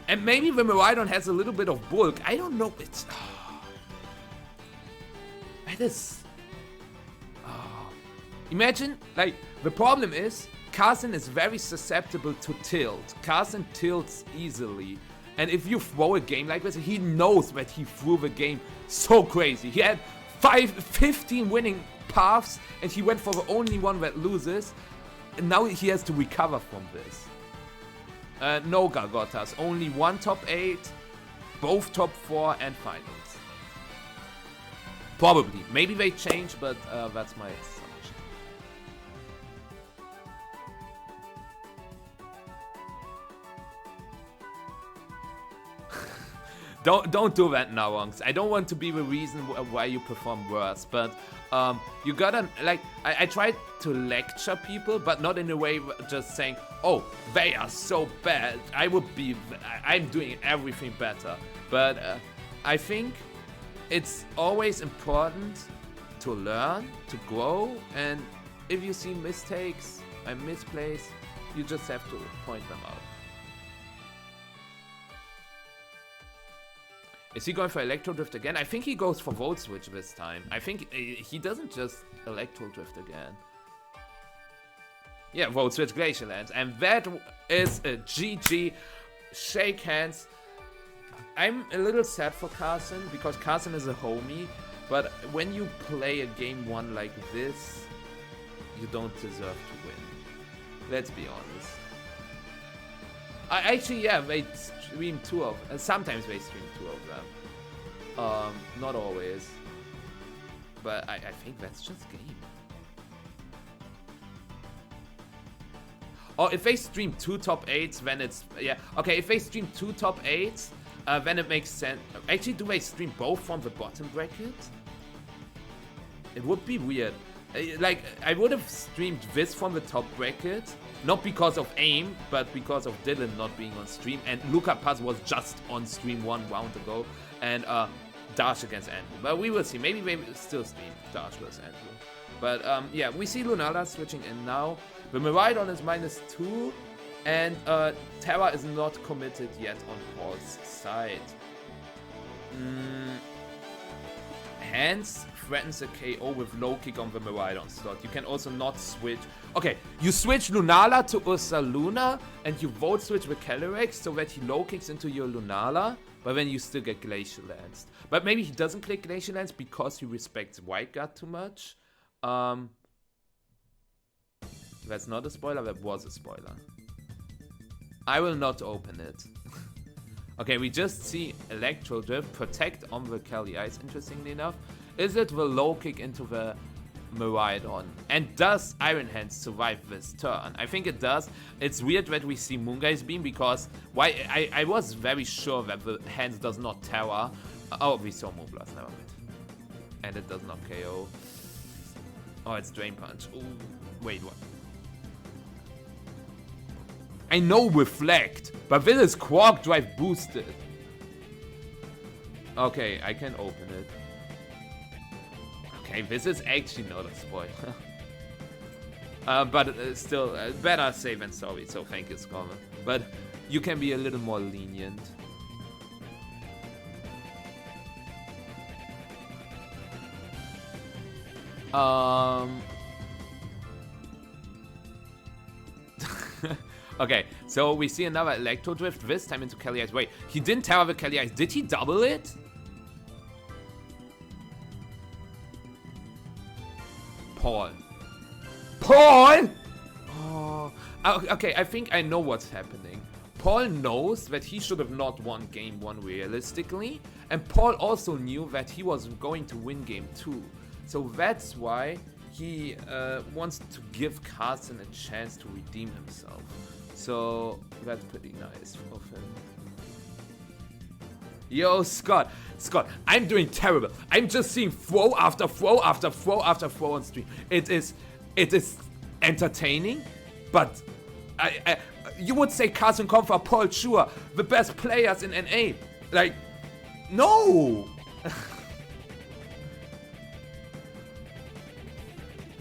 And maybe the Miraidon has a little bit of bulk. I don't know. It's... That is... Imagine, like, the problem is, Carson is very susceptible to tilt. Carson tilts easily. And if you throw a game like this, he knows that he threw the game so crazy. He had 15 winning paths, and he went for the only one that loses. And now he has to recover from this. No Gargotas, only one top 8, both top 4, and finals. Probably. Maybe they change, but that's my assumption. Don't do that now, Onks. I don't want to be the reason why you perform worse, but you gotta, like, I try to lecture people, but not in a way just saying, oh, they are so bad, I'm doing everything better. But I think it's always important to learn, to grow, and if you see mistakes and misplays, you just have to point them out. Is he going for Electro Drift again? I think he goes for Volt Switch this time. I think he doesn't just Electro Drift again. Yeah, Volt Switch Glacial Lance. And that is a GG. Shake hands. I'm a little sad for Carson, because Carson is a homie. But when you play a game 1 like this, you don't deserve to win. Let's be honest. Actually, yeah, they stream 2 of them. Sometimes they stream 2 of them. Not always. But I think that's just game. Or if they stream 2 top 8s, then it's... Yeah, okay, if they stream 2 top 8s, then it makes sense. Actually, do they stream both from the bottom bracket? It would be weird. Like, I would have streamed this from the top bracket, not because of aim, but because of Dillon not being on stream, and Luca Paz was just on stream 1 round ago, and Dash against Andrew. But we will see. Maybe they will still stream Dash versus Andrew. But yeah, we see Lunala switching in now. The Miraidon is -2, and Terra is not committed yet on Paul's side. Hands threatens a KO with low kick on the Miraidon slot. You can also not switch. Okay, you switch Lunala to Ursaluna, and you Volt Switch with Calyrex so that he low kicks into your Lunala, but then you still get Glacial Lance. But maybe he doesn't click Glacial Lance because he respects White Guard too much. That's not a spoiler, that was a spoiler. I will not open it. Okay, we just see Electro Drift, protect on the Kelly Ice, interestingly enough. Is it the low kick into the Miraidon? And does Iron Hands survive this turn? I think it does. It's weird that we see Moonguy's Beam, because I was very sure that the Hands does not Terra. Oh, we saw Moonblast, never mind. And it does not KO. Oh, it's Drain Punch. Ooh, wait, what? I know Reflect, but this is Quark Drive boosted. Okay, I can open it. Okay, this is actually not a spoiler. But still, better safe than sorry, so thank you, Scholar. But you can be a little more lenient. Okay, so we see another Electro Drift, this time into Kelly Ice. Wait, he didn't Terra the Kelly Ice. Did he double it? Paul. Paul! Oh. Okay, I think I know what's happening. Paul knows that he should have not won game 1 realistically, and Paul also knew that he was going to win game 2. So that's why he wants to give Carson a chance to redeem himself. So that's pretty nice of him. Yo, Scott, I'm doing terrible. I'm just seeing throw after throw after throw after throw on stream. It is entertaining, but you would say Carson, Confer, Paul, Chua, the best players in NA. Like, no.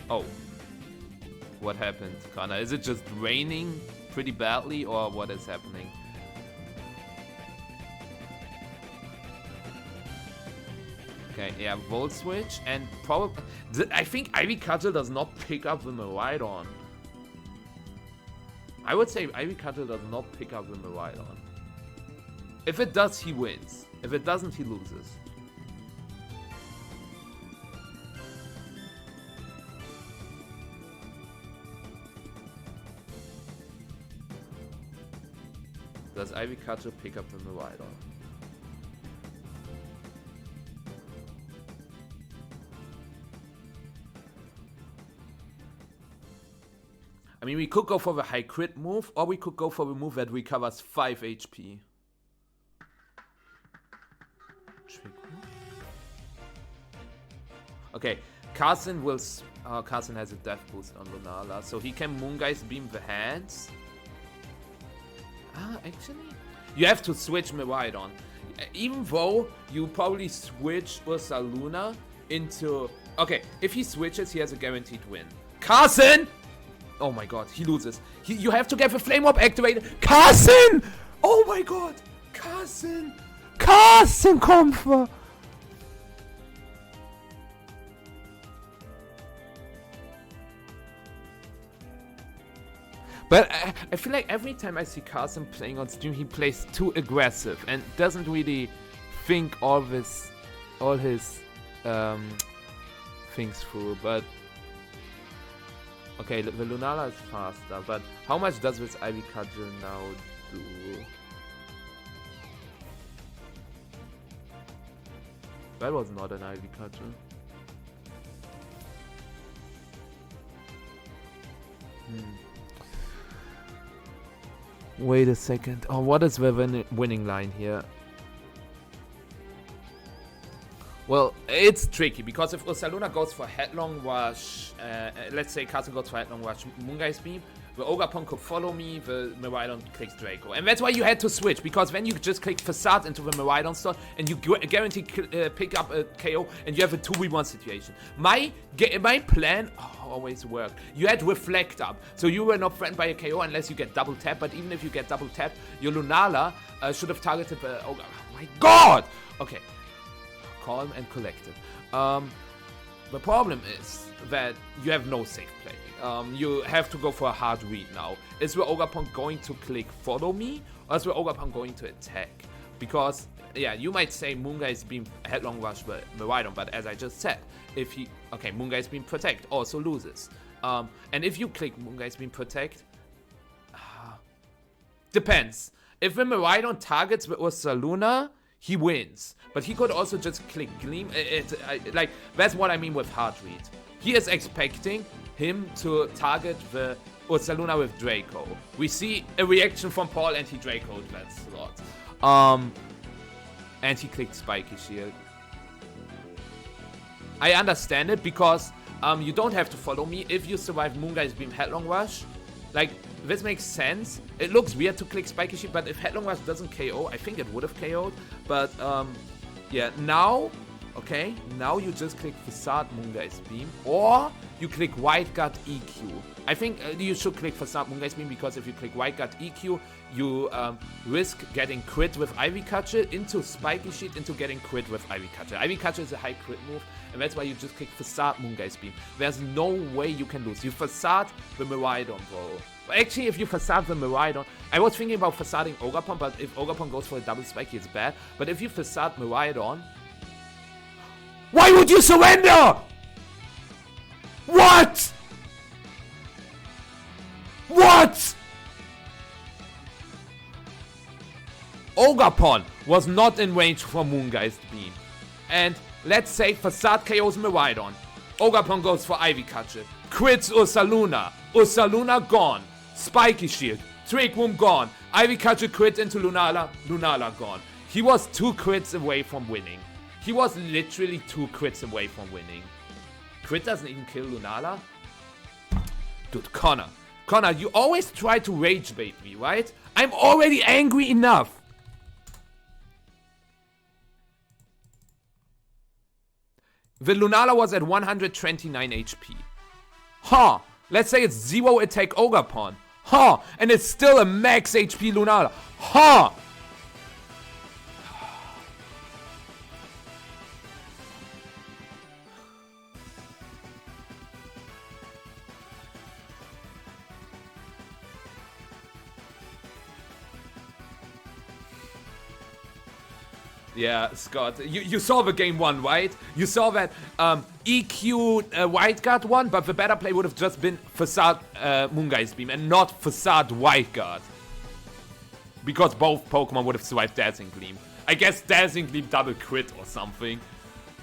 Oh, what happened, Connor? Is it just raining pretty badly, or what is happening? Okay, yeah, Volt Switch, and probably... I think Ivy Cudgel does not pick up the Miraidon. I would say Ivy Cudgel does not pick up the Miraidon. If it does, he wins. If it doesn't, he loses. Does Ivy Cudgel pick up the Miraidon? I mean, we could go for the high crit move, or we could go for the move that recovers 5 HP. Okay, Carson will... Carson has a death boost on Lunala, so he can Moongeist Beam the hands. Actually... You have to switch Miraidon. Even though you probably switch Ursaluna into... Okay, if he switches, he has a guaranteed win. Carson! Oh my god, he loses. You have to get the Flame Orb activated. Carson! Oh my god! Carson! Carson, Confer! But I feel like every time I see Carson playing on stream, he plays too aggressive and doesn't really think all his things through. But okay, the Lunala is faster. But how much does this Ivy Cudgel now do? That was not an Ivy Cudgel. Wait a second. Oh, what is the winning line here? Well, it's tricky because if Ursaluna goes for Headlong Rush, let's say Carson goes for Headlong Rush, Moongeist Beam, the Ogapon could follow me, the Miraidon clicks Draco. And that's why you had to switch, because then you just click Facade into the Miraidon slot and you guarantee pick up a KO and you have a 2v1 situation. My plan always worked. You had Reflect up, so you were not threatened by a KO unless you get double tap, but even if you get double tap, your Lunala should have targeted the... Oh my god! Okay. Calm and collected. The problem is that you have no safe play. You have to go for a hard read now. Is the Ogapon going to click follow me, or is the Ogapon going to attack? Because, yeah, you might say Moongeist Beam Headlong Rush the Miraidon, but as I just said, if he... Okay, Moongeist Beam Protect also loses. And if you click Moongeist Beam Protect... depends. If the Miraidon targets the Ursaluna, he wins. But he could also just click Gleam. Like, that's what I mean with hard read. He is expecting him to target the Ursaluna with Draco. We see a reaction from Paul and he Draco'd that slot. And he clicked Spiky Shield. I understand it because you don't have to follow me if you survive Moongeist Beam Headlong Rush. Like, this makes sense. It looks weird to click Spiky Shield, but if Headlong Rush doesn't KO, I think it would have KO'd. But, yeah, now, okay, now you just click Facade Moongeist Beam, or you click White Guard EQ. I think you should click Facade Moongeist Beam, because if you click White Guard EQ, you risk getting crit with Ivy Cudgel into Spiky Shield into getting crit with Ivy Cudgel. Ivy Cudgel is a high crit move, and that's why you just click Facade Moongeist Beam. There's no way you can lose. You Facade the Miraidon, bro. Actually, if you Facade the Miraidon, I was thinking about Facading Ogapon, but if Ogapon goes for a double Spiky, it's bad. But if you Facade Miraidon... Why would you surrender? What? What? Ogapon was not in range for Moongeist Beam. And let's say Facade KOs Miraidon. Ogapon goes for Ivy Cudgel. Crits Ursaluna. Ursaluna gone. Spiky Shield. Trick Room gone. Ivy Cudgel crit into Lunala. Lunala gone. He was 2 crits away from winning. He was literally 2 crits away from winning. Crit doesn't even kill Lunala? Dude, Connor, you always try to rage bait me, right? I'm already angry enough. The Lunala was at 129 HP. Huh. Let's say it's 0 attack Ogapon. Huh. And it's still a max HP Lunala. Huh. Yeah, Scott, you saw the game 1, right? You saw that EQ White Guard won, but the better play would have just been Facade Moongeist Beam and not Facade White Guard. Because both Pokemon would have survived Dazzling Gleam. I guess Dazzling Gleam double crit or something.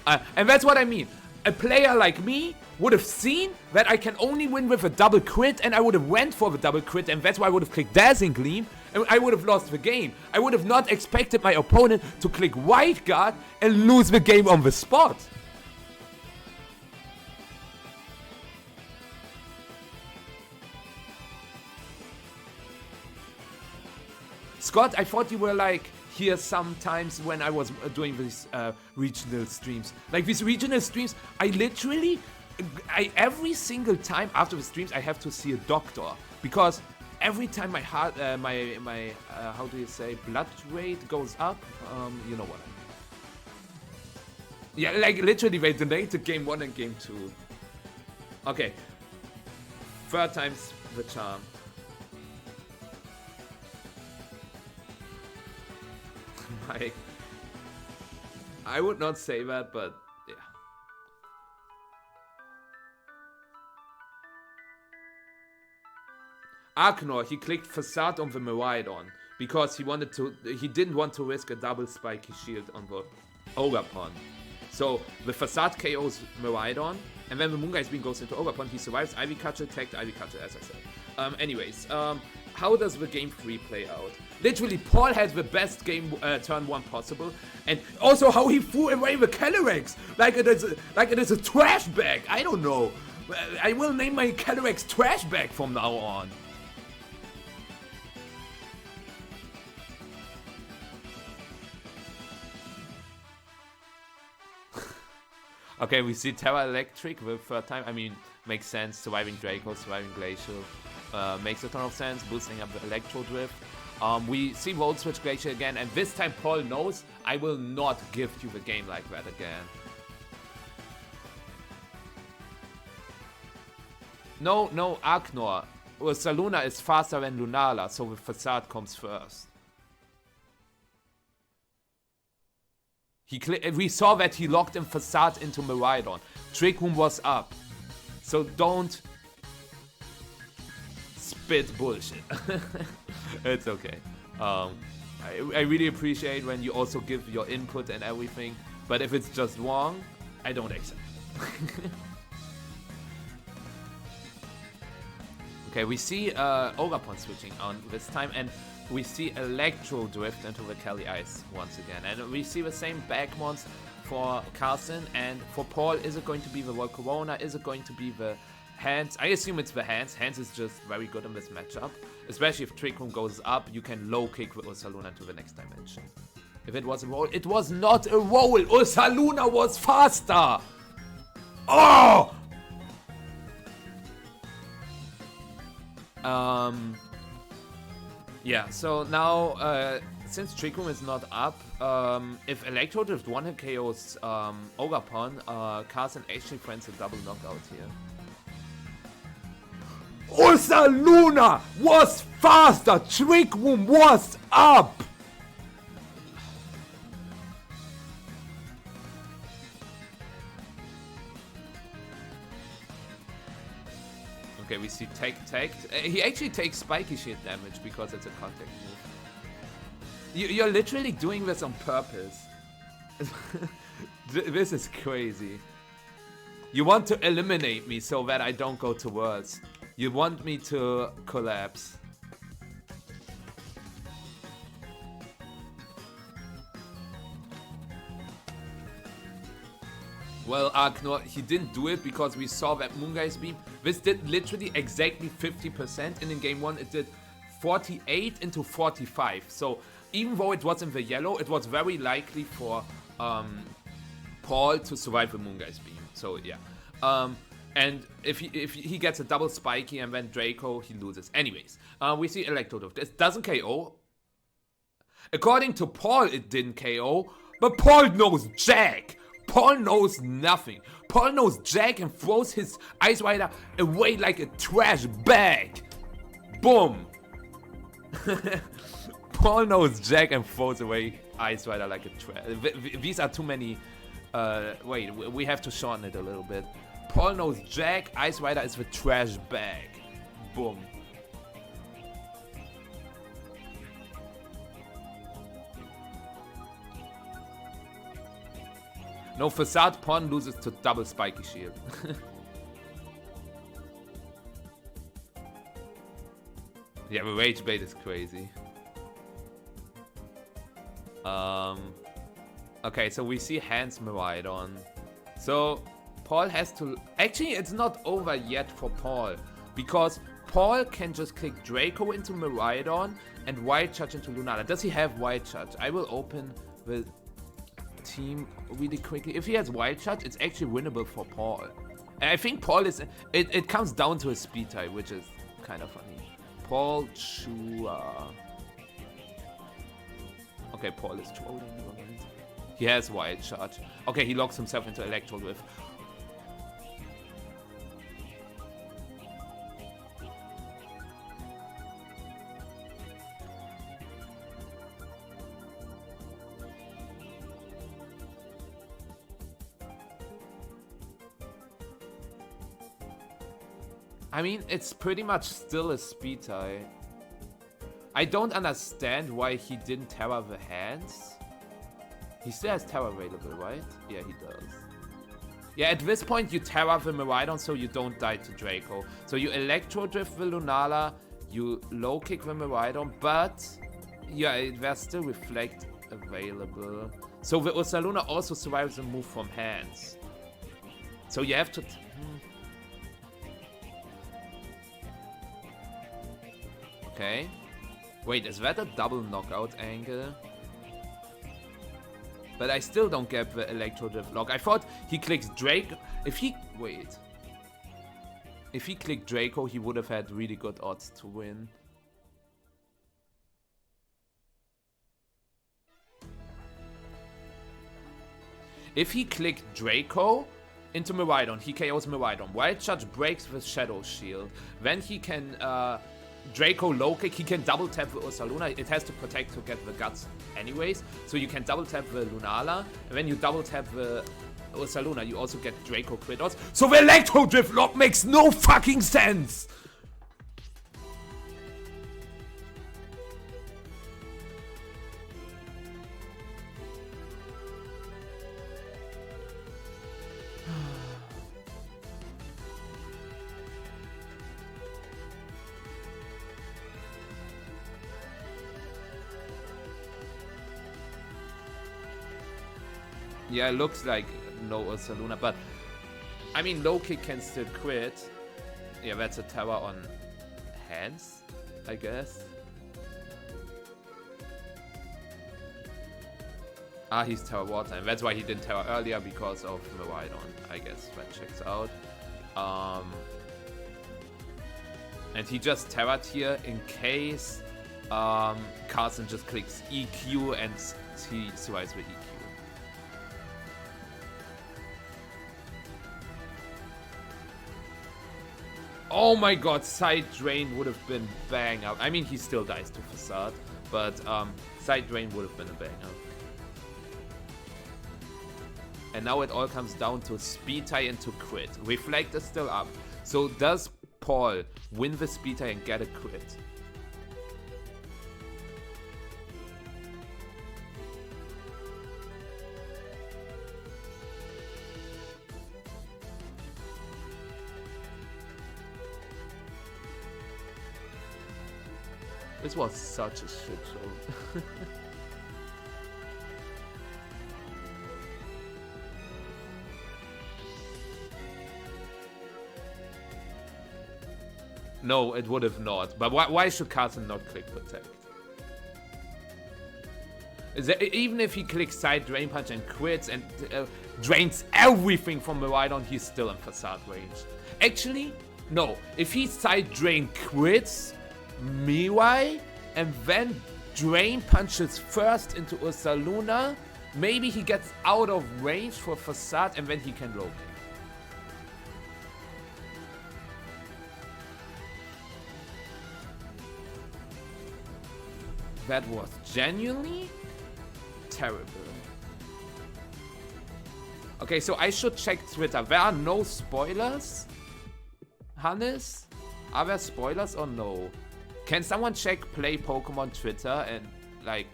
And that's what I mean. A player like me would have seen that I can only win with a double crit, and I would have went for the double crit, and that's why I would have clicked Dazzling Gleam, and I would have lost the game. I would have not expected my opponent to click White Guard and lose the game on the spot. Scott, I thought you were like here sometimes when I was doing these regional streams. Like these regional streams, I literally, every single time after the streams, I have to see a doctor because every time my heart, my how do you say, blood rate goes up. You know what I mean. Yeah, like literally they delayed game 1 and game 2. Okay, third time's the charm. I would not say that, but yeah. Arknor, he clicked Facade on the Miraidon because he didn't want to risk a double spiky shield on the Ogre-Pon. So the Facade KOs Miraidon, and then the Moongeist Beam goes into Ogre-Pon, he survives Ivy Catcher, tagged Ivy Catcher, as I said. Anyways, how does the game 3 play out? Literally, Paul had the best game turn 1 possible, and also how he threw away the Calyrex like it is a trash bag. I don't know. I will name my Calyrex trash bag from now on. Okay, we see Terra Electric the third time. I mean, makes sense. Surviving Draco, surviving Glacial. Makes a ton of sense. Boosting up the Electro Drift. We see Volt Switch Glacier again, and this time Paul knows I will not give you the game like that again. No, Arknor. Ursaluna is faster than Lunala, so the Facade comes first. We saw that he locked in Facade into Miraidon. Trick Room was up. So don't spit bullshit. It's okay. I really appreciate when you also give your input and everything, but if it's just wrong, I don't accept it. Okay, we see Ogre-Pon switching on this time, and we see Electro Drift into the Kelly Ice once again. And we see the same Backmons for Carson, and for Paul, is it going to be the Volcarona? Is it going to be the Hands? I assume it's the Hands. Hands is just very good in this matchup. Especially if Trick Room goes up, you can low kick with Ursaluna to the next dimension. If it was a roll, it was not a roll! Ursaluna was faster! Oh! Yeah, so now, since Trick Room is not up, if Electro Drift 1-hit KOs Ogre-Pon, Carson actually finds a double knockout here. Ursaluna was faster! Trick Room was up! Okay, we see tagged. He actually takes spiky shield damage because it's a contact move. You're literally doing this on purpose. This is crazy. You want to eliminate me so that I don't go to worlds. You want me to collapse. Well, Arknor, he didn't do it because we saw that Moongeist Beam. This did literally exactly 50%, and in game 1 it did 48 into 45. So even though it was in the yellow, it was very likely for Paul to survive the Moongeist Beam. So yeah. And if he gets a double spiky and then Draco, he loses. Anyways, we see Electrodrift. It doesn't KO. According to Paul, it didn't KO, but Paul knows jack. Paul knows nothing. Paul knows jack and throws his Ice Rider away like a trash bag. Boom. Paul knows jack and throws away Ice Rider like a trash. These are too many. Wait, we have to shorten it a little bit. Paul knows jack, Ice Rider is the trash bag. Boom. No, Facade Pon loses to double spiky shield. Yeah, the rage bait is crazy. Okay, so we see Hans Miraidon. So Paul has to... Actually, it's not over yet for Paul. Because Paul can just click Draco into Miraidon and Wild Charge into Lunala. Does he have Wild Charge? I will open the team really quickly. If he has Wild Charge, it's actually winnable for Paul. And I think Paul is... It comes down to a speed tie, which is kind of funny. Paul, Chua. Okay, Paul is trolling. He has Wild Charge. Okay, he locks himself into Electro Drift. I mean, it's pretty much still a speed tie. I don't understand why he didn't Terra the hands. He still has Terra available, right? Yeah, he does. Yeah, at this point you Terra the Miraidon so you don't die to Draco. So you Electro Drift the Lunala, you low kick the Miraidon, but yeah, there's still Reflect available. So the Ursaluna also survives the move from hands. So you have to... Okay. Wait, is that a double knockout angle? But I still don't get the Electro Drift lock. I thought he clicks Draco. If he... Wait. If he clicked Draco, he would have had really good odds to win. If he clicked Draco into Miraidon, he KOs Miraidon. Wild Charge breaks the Shadow Shield. Then he can... Draco low kick, he can double tap the Ursaluna. It has to protect to get the guts anyways. So you can double tap the Lunala. And when you double tap the Ursaluna, you also get Draco crit odds. So the Electro Drift lock makes no fucking sense! Yeah, it looks like no Ursaluna, but I mean, low kick can still crit. Yeah, that's a Terra on hands, I guess. Ah, he's Terra Water, and that's why he didn't Terra earlier because of Miraidon. I guess that checks out. And he just Terra'd here in case Carson just clicks EQ and he survives with EQ. Oh my god, side drain would have been bang up. I mean, he still dies to Facade, but side drain would have been a bang up. And now it all comes down to speed tie and to crit. Reflect is still up. So does Paul win the speed tie and get a crit? This was such a shit show. No, it would have not. But why should Carson not click Protect? Even if he clicks Side Drain Punch and quits and drains everything from Miraidon, he's still in Facade range. Actually, no. If he Side Drain quits Miwai and then Drain Punches first into Ursaluna, maybe he gets out of range for Facade and then he can low kick. That was genuinely terrible. Okay, so I should check Twitter. There are no spoilers? Hannes? Are there spoilers or no? Can someone check Play Pokemon Twitter and, like,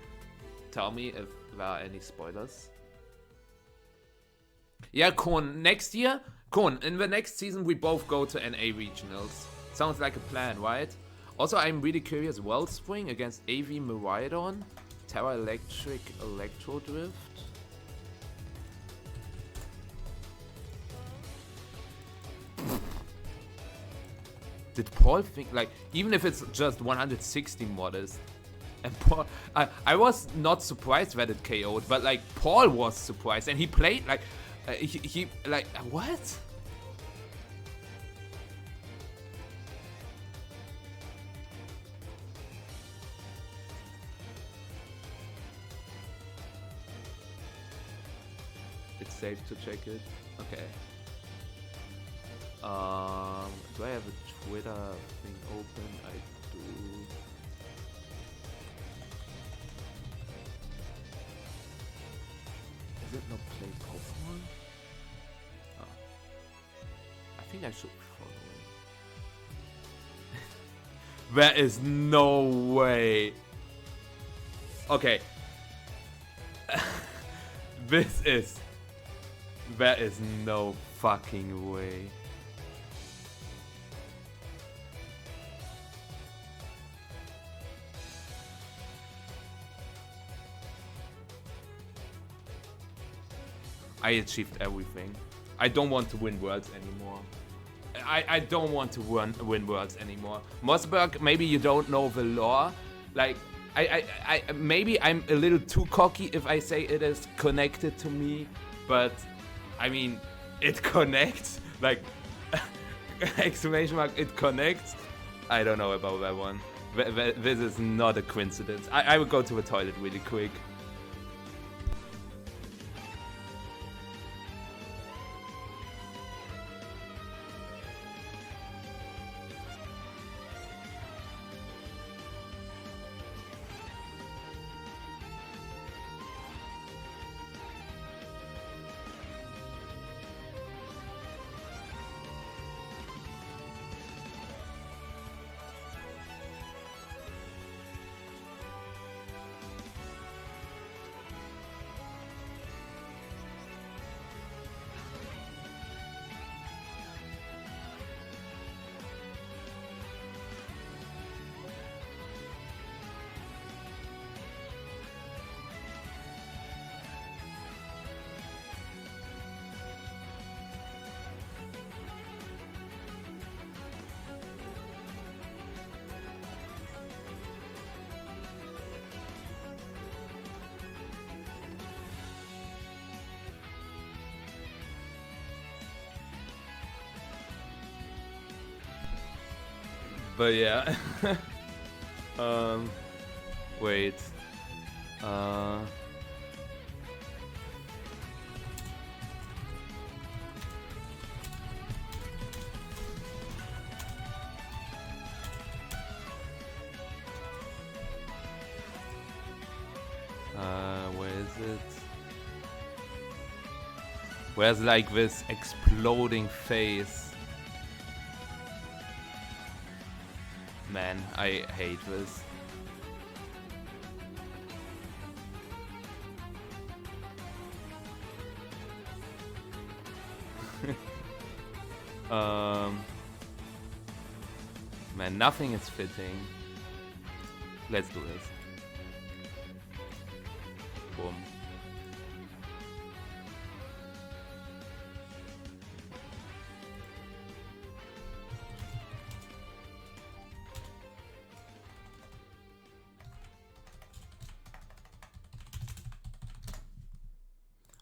tell me if there are any spoilers? Yeah, Kon, next year? Kon, in the next season we both go to NA Regionals. Sounds like a plan, right? Also, I'm really curious, Wellspring against AV Miraidon, Terra Electric, Electro Drift. Did Paul think, like, even if it's just 160 modest, and Paul, I was not surprised that it KO'd, but like Paul was surprised, and he played like, he like, what? It's safe to check it. Okay. Do I have a Twitter thing open? I do. Is it not play Pokemon? Oh. I think I should follow it. There is no way. Okay. There is no fucking way. I achieved everything. I don't want to win worlds anymore. I don't want to win worlds anymore. Mossberg, maybe you don't know the lore. Like, I maybe I'm a little too cocky if I say it is connected to me, but I mean, it connects. Like, exclamation mark, it connects. I don't know about that one. This is not a coincidence. I will go to the toilet really quick. But yeah. Wait. Where is it? Where's like this exploding face? Man, I hate this. Man, nothing is fitting. Let's do this. Boom.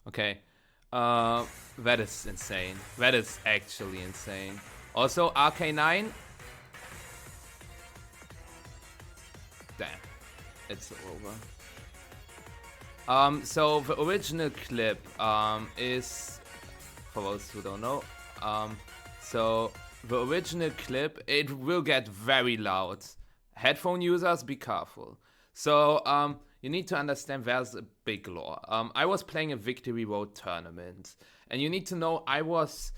Okay, that is insane. That is actually insane. Also, RK9. Damn, it's over. So the original clip is, for those who don't know, so the original clip, it will get very loud. Headphone users, be careful. So you need to understand there's a big lore. I was playing a Victory Road tournament, and you need to know I was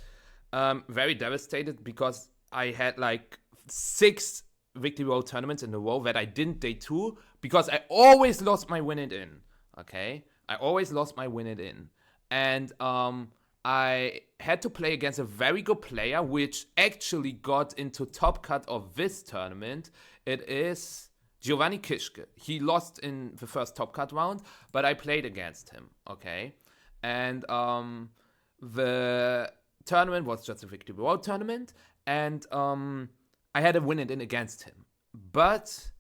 very devastated because I had like 6 Victory Road tournaments in a row that I didn't day 2 because I always lost my win it in. Okay, I always lost my win it in, and I had to play against a very good player, which actually got into top cut of this tournament. It is Giovanni Kischke. He lost in the first top cut round, but I played against him, okay? And the tournament was just a Victory Road tournament, and I had a win-it-in against him. But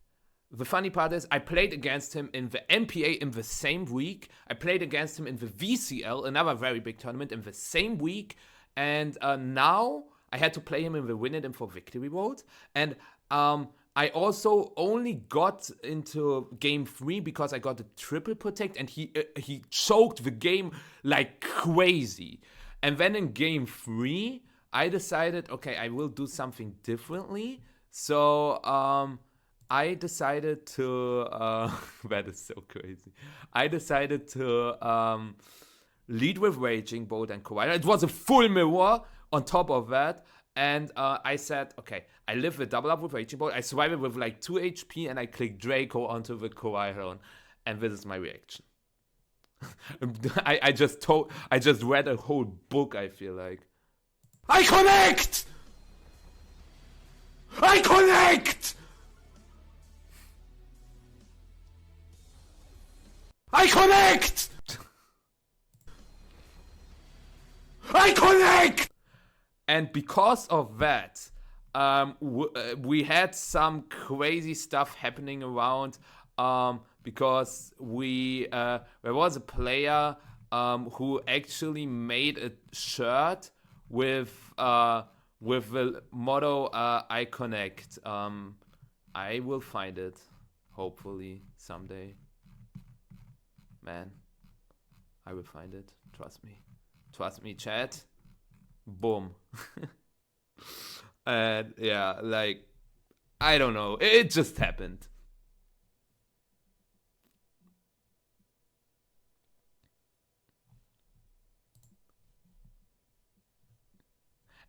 the funny part is I played against him in the MPA in the same week. I played against him in the VCL, another very big tournament, in the same week. And now I had to play him in the win-it-in for victory vote. And I also only got into game 3 because I got a triple protect, and he choked the game like crazy. And then in game 3, I decided, okay, I will do something differently. So I decided to, that is so crazy. I decided to lead with Raging Bolt and Kawhi. It was a full mirror on top of that. And I said, okay, I live the double up with Raging Bolt. I survived it with like 2 HP, and I clicked Draco onto the Kawhi Horn. And this is my reaction. I just read a whole book, I feel like. I connect! I connect! I connect! I connect! And because of that, we had some crazy stuff happening around. Because there was a player who actually made a shirt with the motto "I connect." I will find it, hopefully someday. Man, I will find it. Trust me, chat. Boom. And yeah, like, I don't know. It just happened.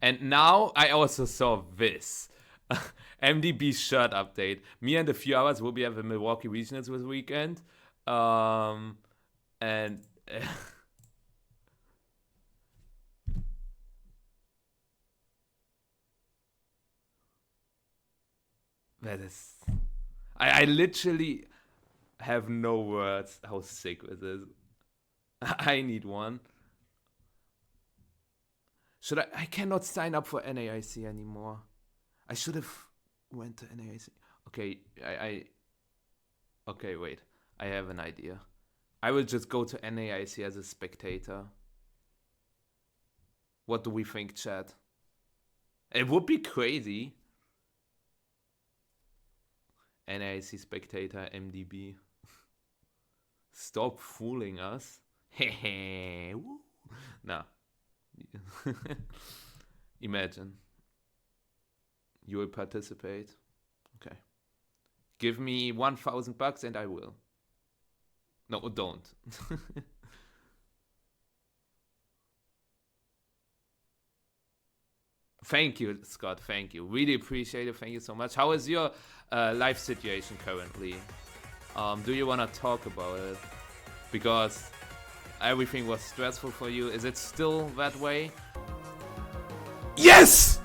And now I also saw this. MDB shirt update. Me and a few others will be at the Milwaukee Regionals this weekend. And that is... I literally have no words how sick this is. I need one. Should I cannot sign up for NAIC anymore. I should have went to NAIC. Okay, okay, wait. I have an idea. I will just go to NAIC as a spectator. What do we think, chat? It would be crazy. NAIC spectator MDB. Stop fooling us. Hehe. Nah. Imagine. You will participate. Okay. Give me $1,000 and I will. No, don't. Thank you, Scott. Thank you. Really appreciate it. Thank you so much. How is your life situation currently? Do you want to talk about it? Because everything was stressful for you. Is it still that way? Yes!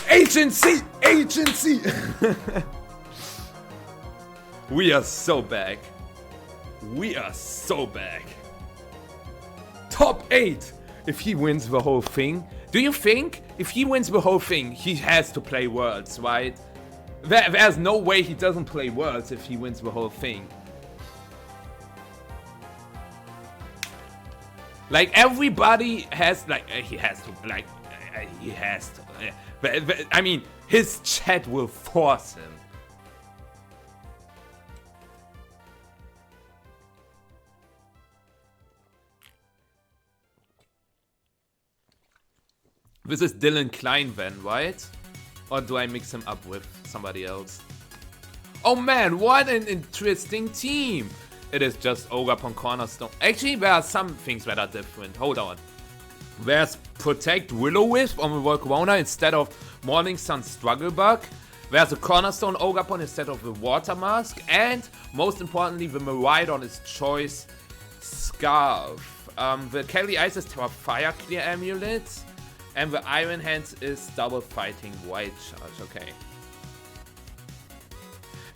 Agency! Agency! We are so back. We are so back. Top 8! If he wins the whole thing. Do you think if he wins the whole thing, he has to play Worlds, right? There's no way he doesn't play Worlds if he wins the whole thing. Like, everybody has, like, he has to, like, he has to. But, I mean, his chat will force him. This is Dillon Kleinvehn, right? Or do I mix him up with somebody else? Oh man, what an interesting team! It is just Ogre upon Cornerstone. Actually, there are some things that are different. Hold on. There's Protect Will-O-Wisp on the Volcarona instead of Morning Sun Strugglebug. There's a Cornerstone Ogre upon instead of the Water Mask. And, most importantly, the Miraidon is Choice Scarf. The Kelly Ice is Tower Fire Clear Amulet. And the Iron Hands is Double Fighting White Charge. Okay.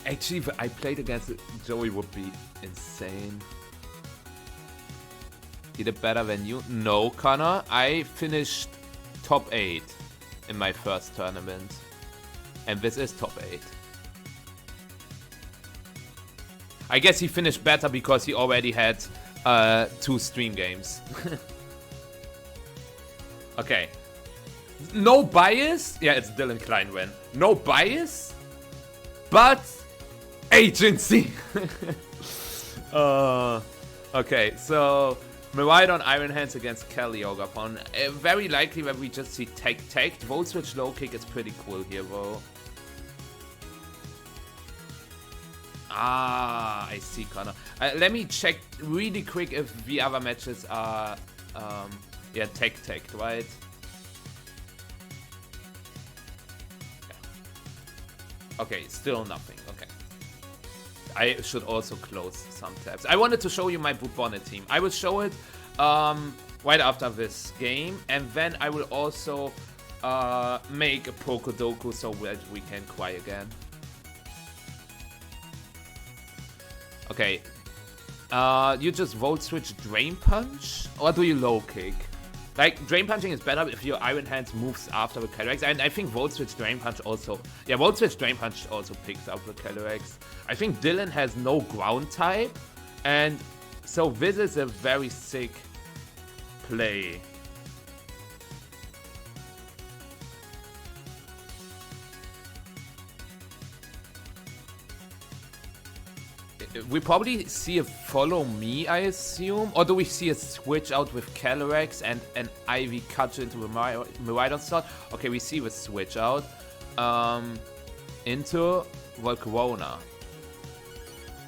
Actually, if I played against Joey would be insane. He did better than you? No, Connor. I finished top 8 in my first tournament. And this is top 8. I guess he finished better because he already had 2 stream games. Okay. No bias. Yeah, it's Dillon Kleinvehn. No bias, but agency. Okay, so Miraidon Iron Hands against Kelly Ogapon. Very likely that we just see Tech. Volt Switch Low Kick is pretty cool here, though. Ah, I see, Connor. Let me check really quick if the other matches are, yeah, Tech, right? Okay, still nothing. Okay. I should also close some tabs. I wanted to show you my Bubonic team. I will show it right after this game. And then I will also make a Pokodoku so that we can cry again. Okay. You just Volt Switch Drain Punch? Or do you Low Kick? Like, Drain Punching is better if your Iron Hands moves after the Calyrex. And I think Volt Switch Drain Punch also... Yeah, Volt Switch Drain Punch also picks up the Calyrex. I think Dillon has no ground type. And so this is a very sick play. We probably see a follow me, I assume. Or do we see a switch out with Calyrex and an Ivy cut into the Miraidon slot? Okay, we see the switch out. Into Volcarona.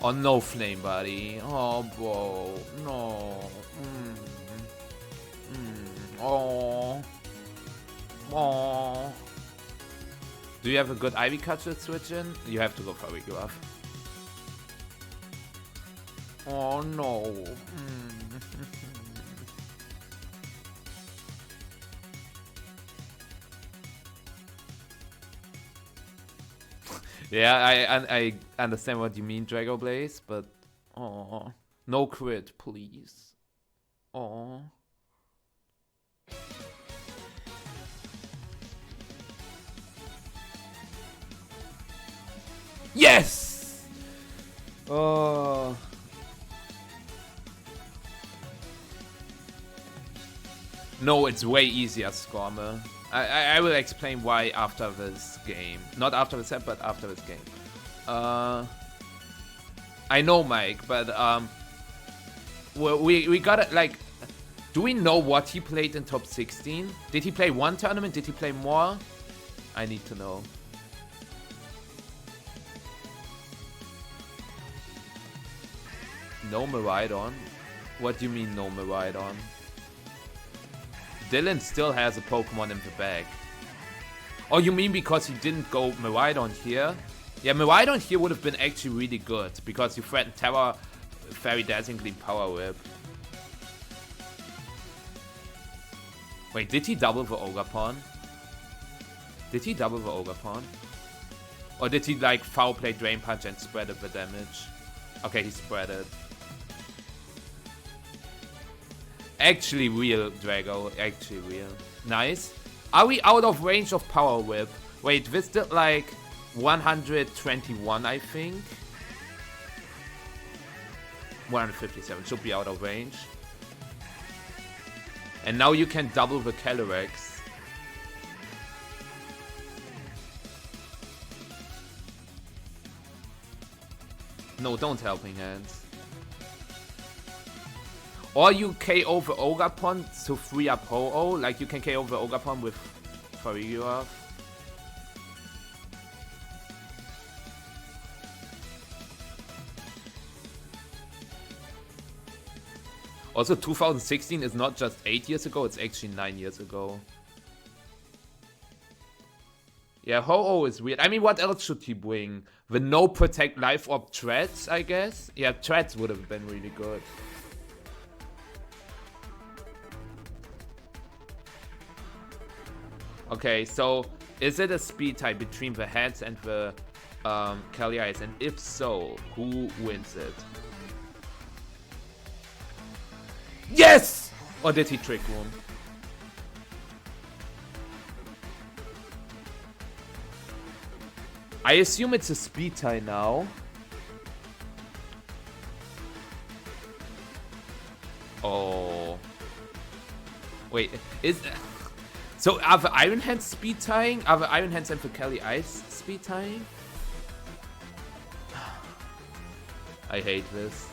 Oh, no Flame, buddy. Oh, bro. No. Oh. Oh. Do you have a good Ivy cut to switch in? You have to go for Regraph. Oh no. Yeah, I understand what you mean, Drago Blaze, but oh, no crit, please. Oh. Yes. Oh. No, it's way easier, Skorme. I will explain why after this game. Not after the set, but after this game. I know, Mike, but we gotta, like... Do we know what he played in top 16? Did he play one tournament? Did he play more? I need to know. No Miraidon? What do you mean no Miraidon? Dillon still has a Pokemon in the bag. Oh, you mean because he didn't go Miraidon here? Yeah, Miraidon here would have been actually really good because you threatened Terra Fairy Dazzling Power Whip. Wait, did he double the Ogapon? Did he double the Ogapon? Or did he like foul play Drain Punch and spread the damage? Okay, he spread it. Actually real, Drago. Actually real. Nice. Are we out of range of Power Whip? Wait, this did like 121, I think. 157. Should be out of range. And now you can double the Calyrex. No, don't Helping Hands. Or you KO the Ogapon to free up Ho-Oh. Like you can KO the Ogapon with Farigiraf. Also, 2016 is not just 8 years ago, it's actually 9 years ago. Yeah, Ho-Oh is weird. I mean, what else should he bring? The no Protect Life Orb Treads, I guess? Yeah, Treads would have been really good. Okay, so is it a speed type between the heads and the Calyrex? And if so, who wins it? Yes! Or did he Trick Room? I assume it's a speed tie now. Oh. Wait, is... So are the Iron Hands speed tying? Are the Iron Hands and the Kelly Ice speed tying? I hate this.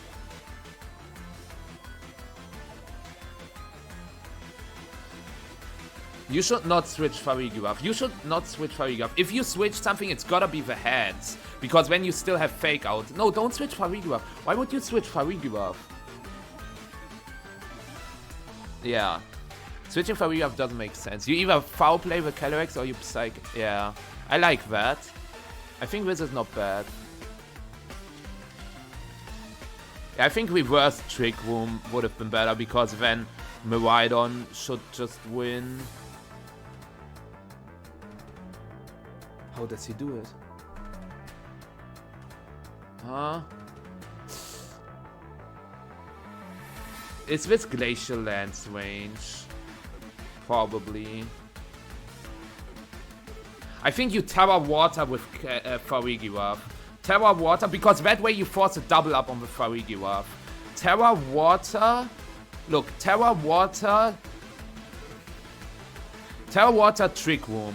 You should not switch Farigiraf. You should not switch Farigiraf. If you switch something, it's gotta be the hands. Because when you still have fake out. No, don't switch Farigiraf. Why would you switch Farigiraf? Yeah. Switching Farigiraf doesn't make sense. You either foul play the Calyrex or you psych. Yeah. I like that. I think this is not bad. Yeah, I think reverse Trick Room would have been better because then Miraidon should just win. How does he do it? Huh? Is this Glacial Lance range? Probably. I think you Terra Water with Farigiraf. Terra Water, because that way you force a double up on the Farigiraf. Terra Water... Look, Terra Water... Terra Water Trick Room.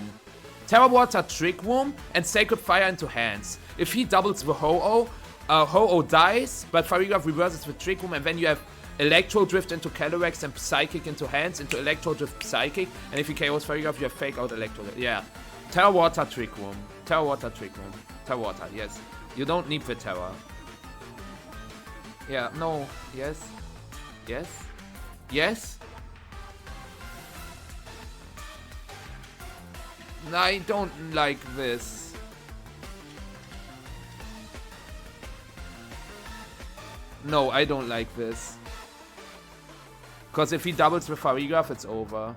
Terra Water Trick Room and Sacred Fire into hands. If he doubles the Ho-Oh, Ho-Oh dies, but Farigiraf reverses the Trick Room and then you have Electro Drift into Calyrex and Psychic into hands, into Electro Drift Psychic, and if he KOs Farigiraf, you have Fake Out Electro. Yeah. Terra Water Trick Room. Terra Water Trick Room. Terra Water, yes. You don't need the Terra. Yeah, no. Yes. Yes. Yes. I don't like this. No, I don't like this. Because if he doubles with Farigiraf, it's over.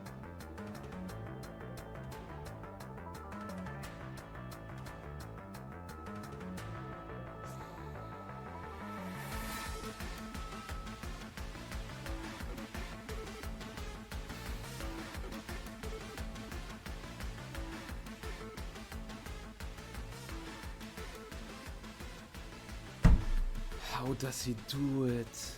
How does he do it?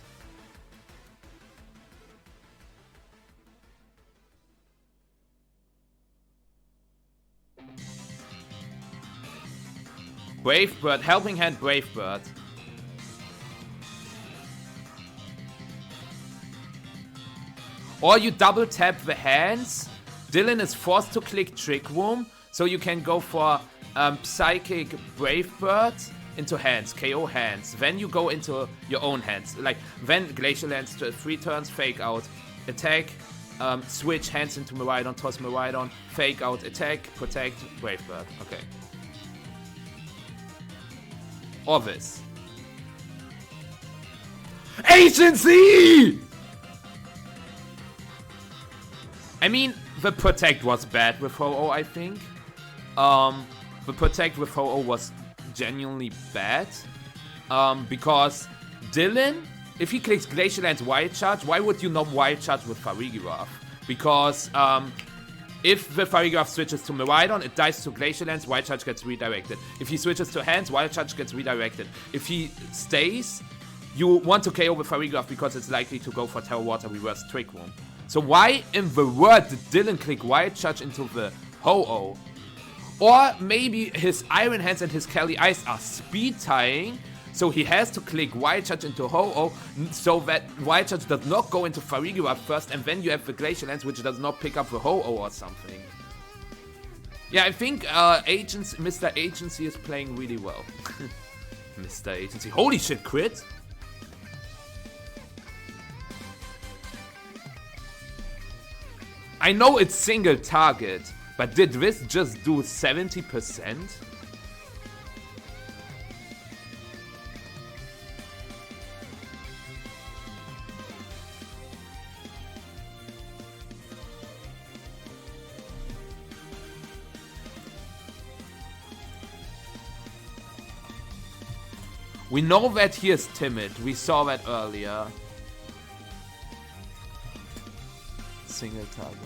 Brave Bird, Helping Hand Brave Bird. Or you double tap the hands. Dillon is forced to click Trick Room, so you can go for Psychic Brave Bird into hands, KO hands. Then you go into your own hands. Like, then Glacial Lance to 3 turns, Fake Out, attack, switch hands into Miraidon, toss Miraidon, Fake Out, attack, protect, Brave Bird. Okay. Or this. Agency! I mean, the protect was bad with Ho-Oh, I think. The protect with Ho-Oh was genuinely bad. Because Dillon, if he clicks Glacial Lance Wild Charge, why would you not Wild Charge with Farigiraf? Because if the Farigiraf switches to Miraidon, it dies to Glacial Lance, Wild Charge gets redirected. If he switches to hands, Wild Charge gets redirected. If he stays, you want to KO the Farigiraf because it's likely to go for Terra Water Reverse Trick Room. So why in the world did Dillon click Wild Charge into the Ho-Oh? Or maybe his Iron Hands and his Kelly Ice are speed tying, so he has to click Wild Charge into Ho-Oh so that Wild Charge does not go into Farigiraf first, and then you have the Glacial Lance which does not pick up the Ho-Oh or something. Yeah, I think Mr. Agency is playing really well. Mr. Agency. Holy shit, crit! I know it's single target, but did this just do 70%? We know that he is timid. We saw that earlier. Single target,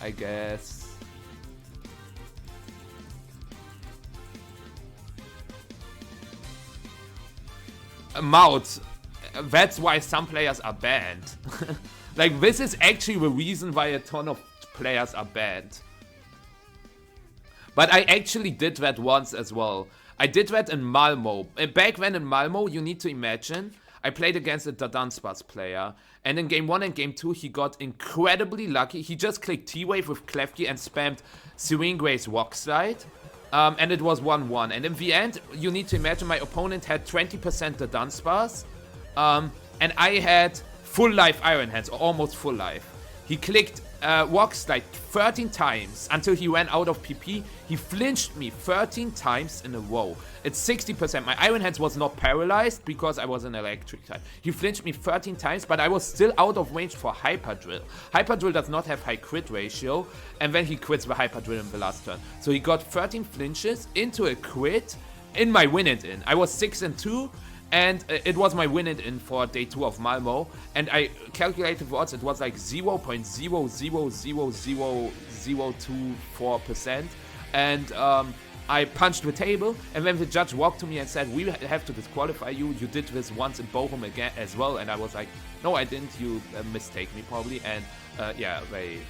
I guess. Mouth. That's why some players are banned. Like, this is actually the reason why a ton of players are banned. But I actually did that once as well. I did that in Malmo. Back then in Malmo, you need to imagine, I played against a Dadanspaz player. And in game 1 and game 2, he got incredibly lucky. He just clicked T-Wave with Klefki and spammed Serene Grace Rock Slide. And it was 1-1. And in the end, you need to imagine my opponent had 20% Dadanspaz. And I had full life Iron Hands, or almost full life. He clicked Rock Slide 13 times until he ran out of PP. He flinched me 13 times in a row. It's 60%. My Iron Hands was not paralyzed because I was an electric type. He flinched me 13 times, but I was still out of range for Hyper Drill. Hyper Drill does not have high crit ratio, and then he quits the Hyper Drill in the last turn. So he got 13 flinches into a crit in my win and in. I was 6-2. And it was my win and in for day 2 of Malmo. And I calculated the odds. It was like 0.0000024%. And I punched the table. And then the judge walked to me and said, we have to disqualify you. You did this once in Bochum again as well. And I was like, no, I didn't. You mistake me probably. And yeah, they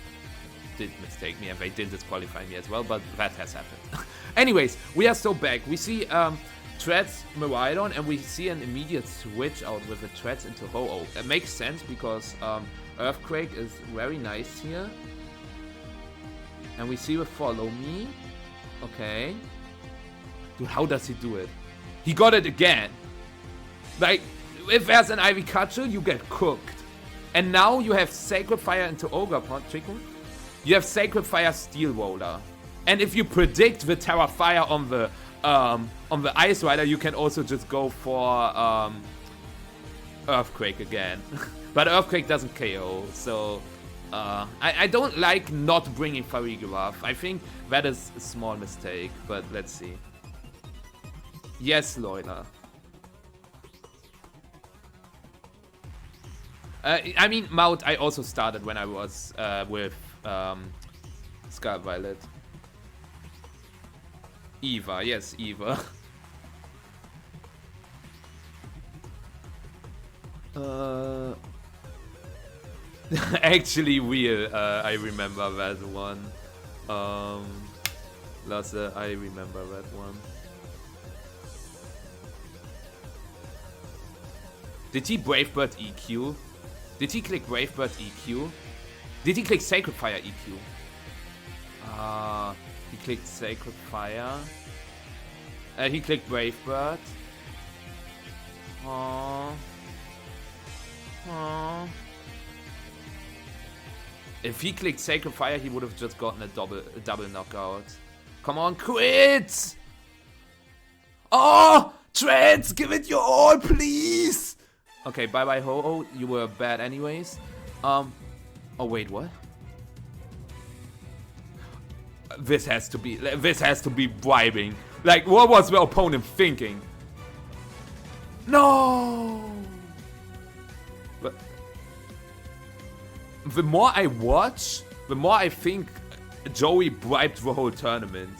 did mistake me. And they did disqualify me as well. But that has happened. Anyways, we are still back. We see... Treads Miraidon, and we see an immediate switch out with the Treads into Ho-Oh. It makes sense because Earthquake is very nice here. And we see the Follow Me. Okay. Dude, how does he do it? He got it again. Like, if there's an Ivy Cudgel, you get cooked. And now you have Sacred Fire into Ogre Chicken. You have Sacred Fire Steel Roller. And if you predict the Terra Fire on the Ice Rider, you can also just go for Earthquake again. But Earthquake doesn't KO, so I don't like not bringing Farigiraf. I think that is a small mistake, but let's see. Yes, Loila. I mean, Maut, I also started when I was with Scarlet Violet. Eva, yes, Eva. Actually, real. I remember that one. Lasse, I remember that one. Did he Bravebird EQ? Did he click Bravebird EQ? Did he click Sacred Fire EQ? He clicked Sacred Fire. He clicked Bravebird. If he clicked Sacred Fire, he would have just gotten a double knockout. Come on, quit! Oh! Treads, give it your all, please! Okay, bye-bye, Ho-Oh. You were bad anyways. Oh, wait, what? This has to be bribing. Like, what was the opponent thinking? No! But the more I watch, the more I think Joey bribed the whole tournament.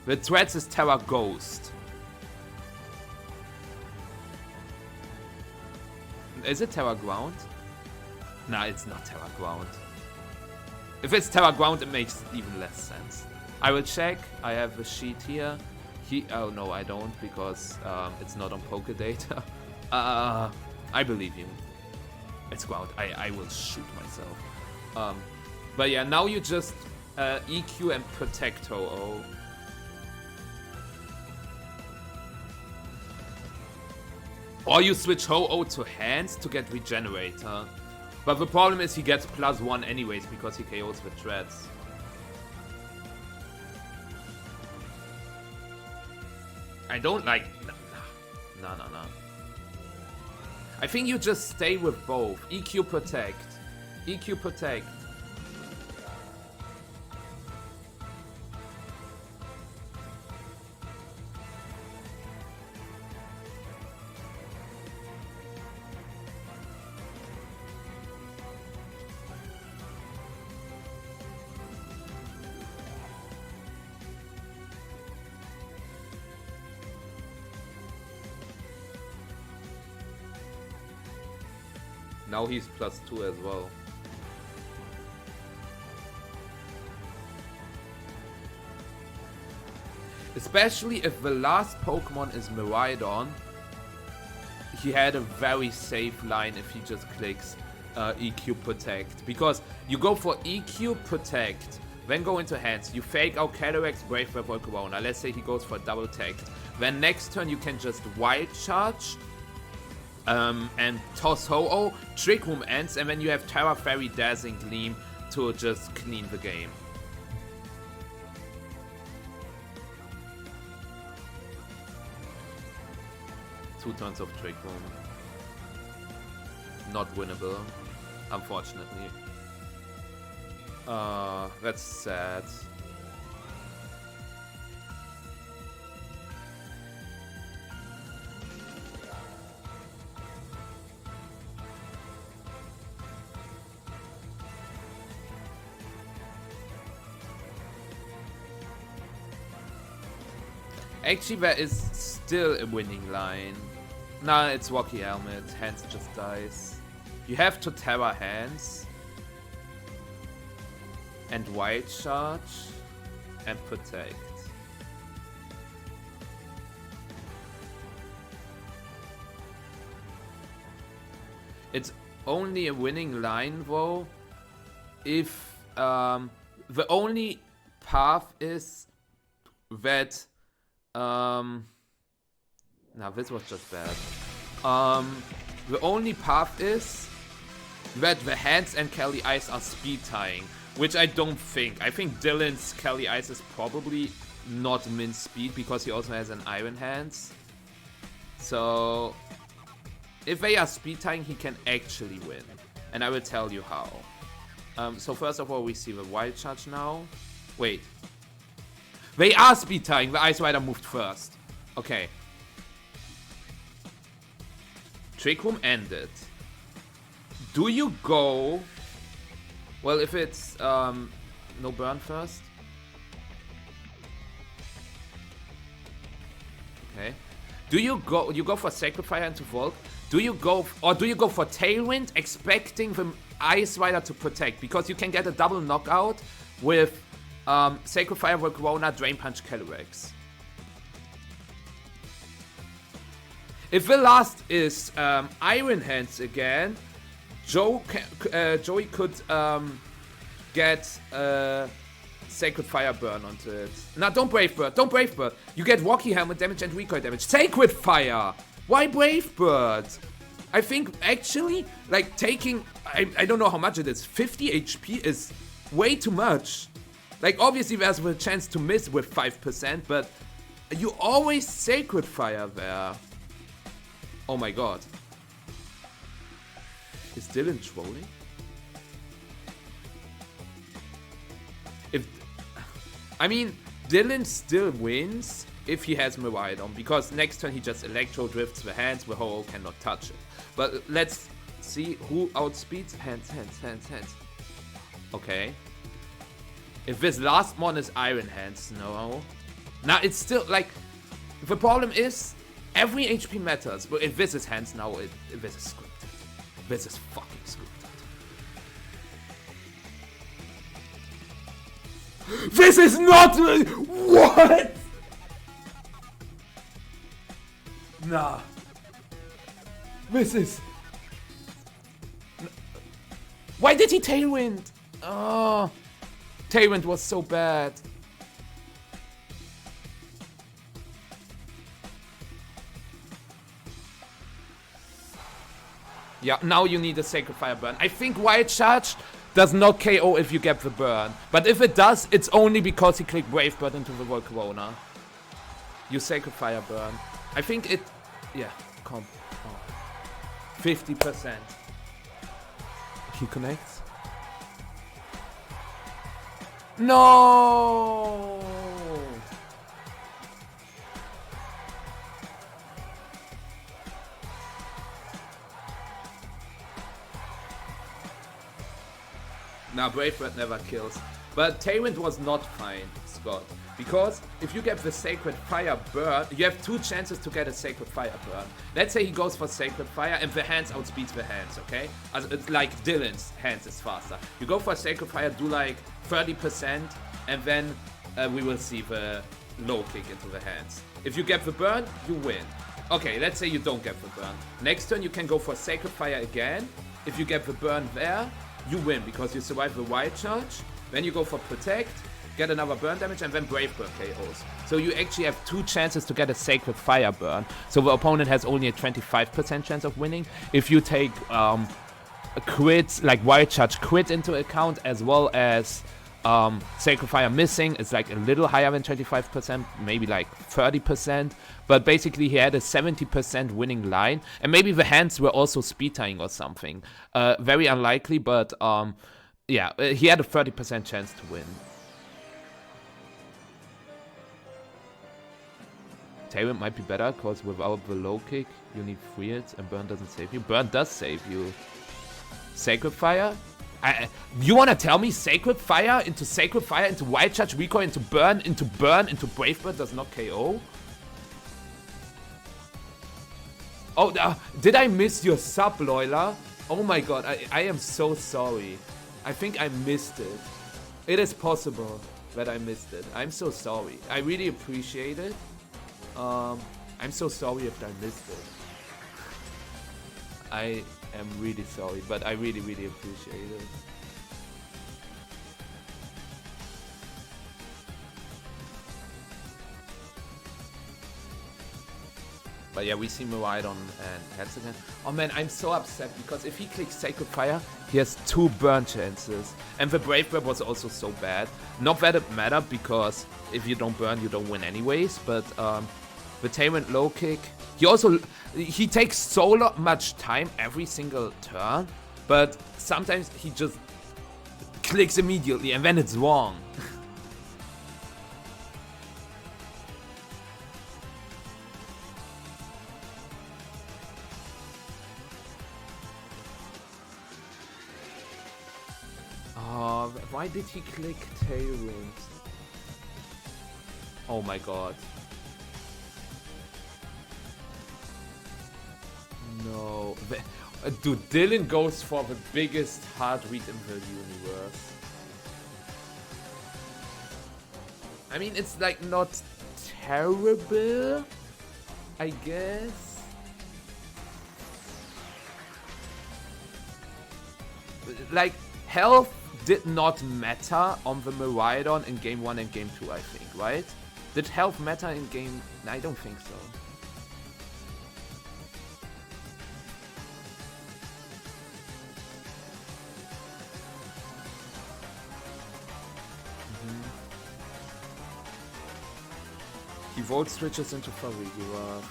The Treads is Terra Ghost. Is it Terra Ground? Nah, it's not Terra Ground. If it's Terra Ground, it makes even less sense. I will check. I have a sheet here. Oh no, I don't, because it's not on Poké Data. I believe you. It's Ground. I will shoot myself. But yeah, now you just EQ and protect Ho-Oh. Or you switch Ho-Oh to hands to get Regenerator. But the problem is he gets +1 anyways because he KOs with Treads. I don't like... No. I think you just stay with both. EQ Protect. EQ Protect. Now he's +2 as well. Especially if the last Pokemon is Miraidon, he had a very safe line if he just clicks EQ Protect. Because you go for EQ Protect, then go into hands, you fake out Calyrex, Brave Bird, Volcarona. Let's say he goes for double tech. Then next turn you can just Wild Charge and toss Ho-Oh, Trick Room ends, and then you have Terra Fairy, Dazzling Gleam to just clean the game. Two turns of Trick Room. Not winnable, unfortunately. That's sad. Actually, there is still a winning line. Nah, it's Rocky Helmet. Hands just dies. You have to Terra Hands. And Wild Charge. And Protect. It's only a winning line though if the only path is that now this was just bad. The only path is that the hands and Kelly Ice are speed tying, which I don't think. I think Dillon's Kelly Ice is probably not min speed because he also has an Iron Hands. So if they are speed tying, he can actually win, and I will tell you how. So first of all, we see the Wild Charge now. Wait. They are speed tying. The Ice Rider moved first. Okay. Trick Room ended. Do you go... Well, if it's no burn first. Okay. Do you go for Sacred Fire into Volk? Do you go for Tailwind, expecting the Ice Rider to protect? Because you can get a double knockout with Sacred Fire, Volcarona, Drain Punch, Calyrex. If the last is Iron Hands again, Joey could get Sacred Fire burn onto it. Now don't Brave Bird, don't Brave Bird. You get Rocky Helmet damage and recoil damage. Sacred Fire! Why Brave Bird? I think actually, like taking, I don't know how much it is, 50 HP is way too much. Like obviously there's a chance to miss with 5%, but you always Sacred Fire there. Oh my god. Is Dillon trolling? I mean, Dillon still wins if he has Miraidon, because next turn he just Electro Drifts the hands, the Ho-Oh cannot touch it. But let's see who outspeeds. Hands. Okay. If this last one is Iron Hands, no. Now it's still like, the problem is every HP matters, but if this is hands now, this is scripted. This is fucking scripted. This is not... What? Nah. This is... Why did he Tailwind? Oh. Tailwind was so bad. Yeah, now you need a Sacred Fire burn. I think Wild Charge does not KO if you get the burn. But if it does, it's only because he clicked Brave Bird into the Volcarona. You Sacred Fire burn. I think it... Yeah, comp. Oh. 50%. He connects. No! Now Brave Bird never kills. But Tailwind was not fine, Scott. Because if you get the Sacred Fire burn, you have 2 chances to get a Sacred Fire burn. Let's say he goes for Sacred Fire and the hands outspeeds the hands, okay? It's like Dillon's hands is faster. You go for a Sacred Fire, do like 30%, and then we will see the low kick into the hands. If you get the burn, you win. Okay, let's say you don't get the burn. Next turn, you can go for Sacred Fire again. If you get the burn there, you win because you survive the Wild Charge. Then you go for Protect, get another burn damage, and then Brave Bird KOs. So you actually have 2 chances to get a Sacred Fire burn. So the opponent has only a 25% chance of winning. If you take a crit, like Wild Charge crit into account, as well as Sacred Fire missing, it's like a little higher than 25%, maybe like 30%. But basically he had a 70% winning line. And maybe the hands were also speed tying or something. Very unlikely, but yeah, he had a 30% chance to win. Tailwind might be better, because without the low kick, you need 3 hits, and Burn doesn't save you. Burn does save you. Sacred Fire? You wanna tell me Sacred Fire into Wild Charge recoil into Burn into Brave Bird does not KO? Oh, did I miss your sub, Loyla? Oh my god, I am so sorry. I think I missed it. It is possible that I missed it. I'm so sorry. I really appreciate it. I'm so sorry if I missed it. I am really sorry, but I really, really appreciate it. But yeah, we see Miraidon and Heads again. Oh man, I'm so upset because if he clicks Sacred Fire, he has 2 burn chances. And the Brave Bird was also so bad. Not that it mattered because if you don't burn, you don't win anyways. But the Tailwind low kick, he takes so much time every single turn. But sometimes he just clicks immediately and then it's wrong. Why did he click Tailwind? Oh my god. No. Dude, Dillon goes for the biggest hard read in the universe. I mean, it's like not terrible, I guess. Like, health did not matter on the Miraidon in game 1 and game 2, I think, right? Did health matter in game... I don't think so. He volt switches into Farigua.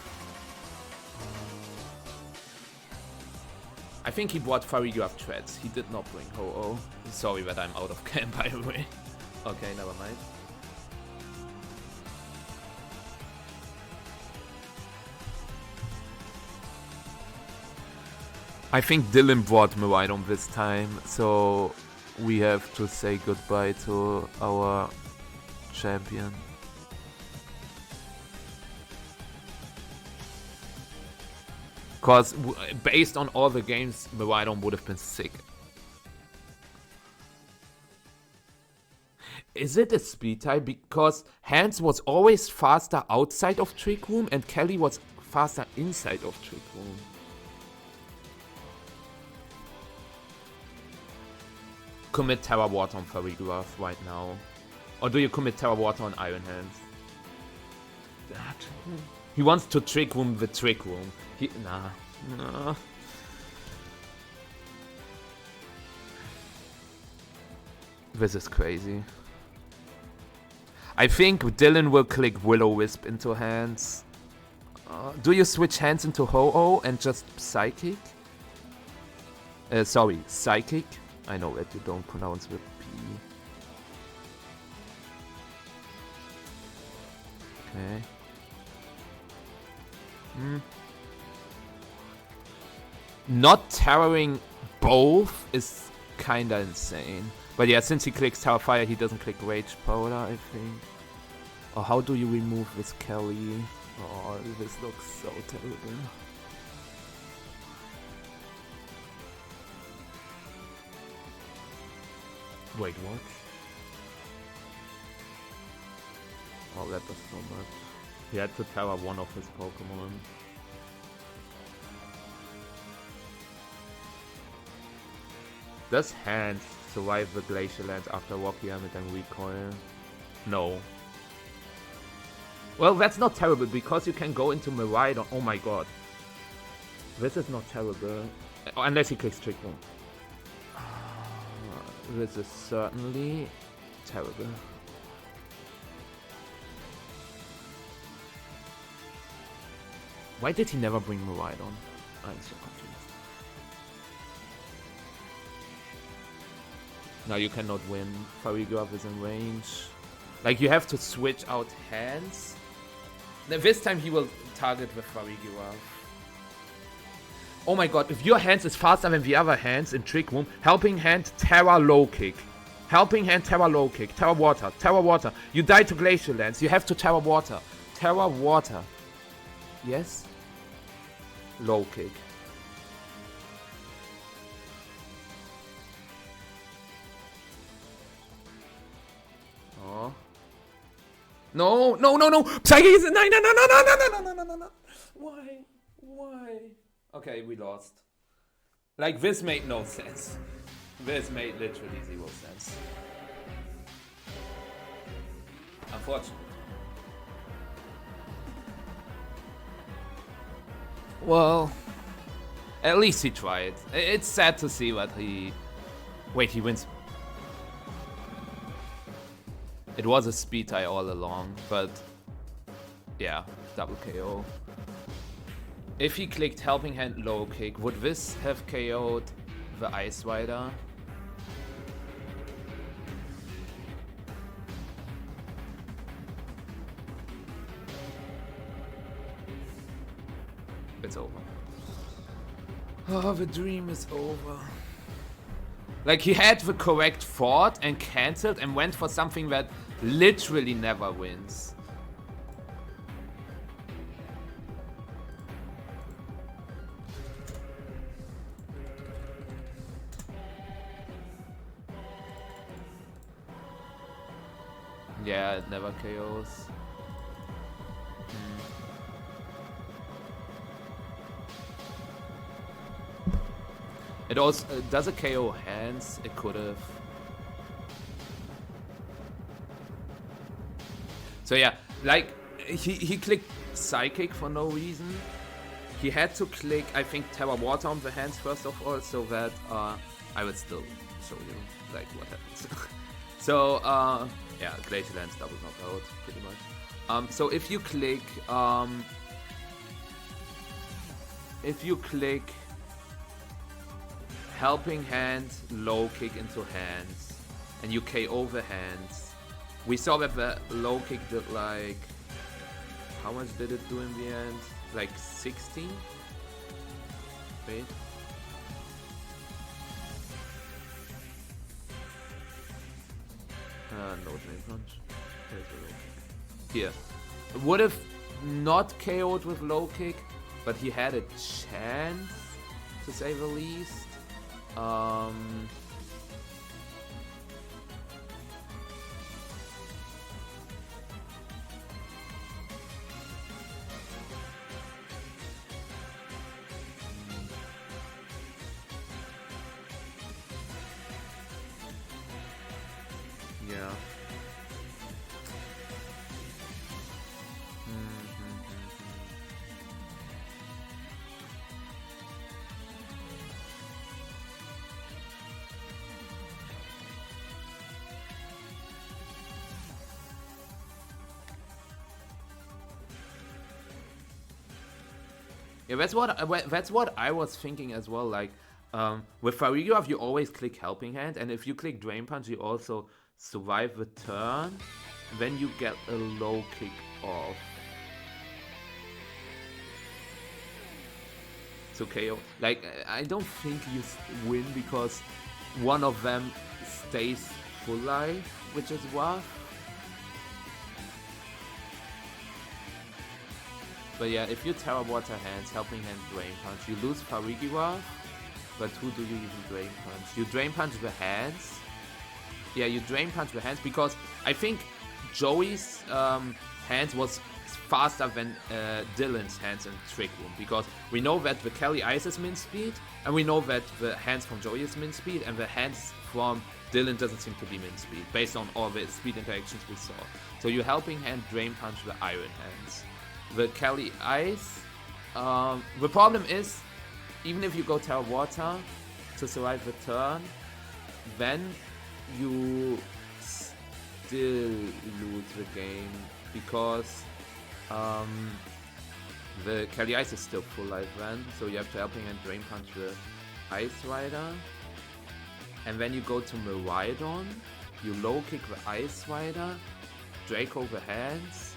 I think he bought Farigua Treads. He did not bring Ho-Oh. Sorry that I'm out of camp, by the way. Okay, never mind. I think Dillon brought Miraidon this time, so we have to say goodbye to our champion. Because based on all the games, Miraidon would have been sick. Is it a speed tie? Because Hans was always faster outside of Trick Room and Kelly was faster inside of Trick Room. Commit Terra Water on Farigua right now. Or do you commit Terra Water on Iron Hands? He wants to Trick Room the Trick Room. Nah. This is crazy. I think Dillon will click Will-O-Wisp into hands. Do you switch hands into Ho-Oh and just Psychic? Sorry, Psychic? I know that you don't pronounce with P. Okay. Not terroring both is kinda insane. But yeah, since he clicks Tower Fire, he doesn't click Rage Powder, I think. Oh, how do you remove this Kelly? Oh, this looks so terrible. Wait, what? Oh, that does so much. He had to terror one of his Pokemon. Does Hand survive the Glacial Lance after Rocky Helmet and Recoil? No. Well, that's not terrible because you can go into Miraidon. Oh my god. This is not terrible. Unless he clicks Trick Room. This is certainly terrible. Why did he never bring Miraidon? I'm so confused. Now you cannot win. Farigiraf is in range. Like, you have to switch out hands. Now, this time he will target with Farigiraf. Oh my god, if your hands is faster than the other hands in Trick Room, Helping Hand, Terra, Low Kick. Helping Hand, Terra, Low Kick. Terra Water. Terra Water. You die to Glacial Lance. You have to Terra Water. Terra Water. Yes? Low Kick. Oh. No, no, no, no! Psychic is... No, no, no, no, no, no, no, no, no, no, no. Why? Why? Okay, we lost. Like, this made no sense. This made literally zero sense. Unfortunately. Well, at least he tried. It's sad to see what he... Wait, he wins. It was a speed tie all along, but yeah, double KO. If he clicked Helping Hand Low Kick, would this have KO'd the Ice Rider? It's over. Oh, the dream is over. Like, he had the correct thought and cancelled and went for something that literally never wins. Yeah, it never KOs. It also does a KO hands. It could have. So yeah, like he clicked Psychic for no reason. He had to click, I think, Terra Water on the hands first of all, so that I will still show you like what happens. So yeah, Glacial Lance double knockout pretty much. So if you click Helping Hand, Low Kick into hands, and you KO the hands. We saw that the Low Kick did like... How much did it do in the end? Like 16? Wait. No Drain Punch. Where's the Low Kick? Here. Would have not KO'd with Low Kick, but he had a chance, to say the least. Yeah. Yeah, that's what I was thinking as well. Like, with Farigiraf, you always click Helping Hand, and if you click Drain Punch, you also survive the turn. Then you get a Low Kick off. It's KO. Like, I don't think you win because one of them stays full life, which is rough. But yeah, if you Terra Water hands, Helping Hand, Drain Punch, you lose Farigiraf. But who do you even Drain Punch? You Drain Punch the hands. Yeah, you Drain Punch the hands because I think Joey's hands was faster than Dillon's hands in Trick Room, because we know that the Kelly Ice is min speed, and we know that the hands from Joey is min speed, and the hands from Dillon doesn't seem to be min speed, based on all the speed interactions we saw. So you Helping Hand, Drain Punch the Iron hands. The Kelly Ice, the problem is, even if you go Terra Water to survive the turn, then you still lose the game, because the Kelly Ice is still full life then, so you have to Helping Hand, Drain Punch the Ice Rider, and then you go to Miraidon, you low kick the Ice Rider, Draco the hands,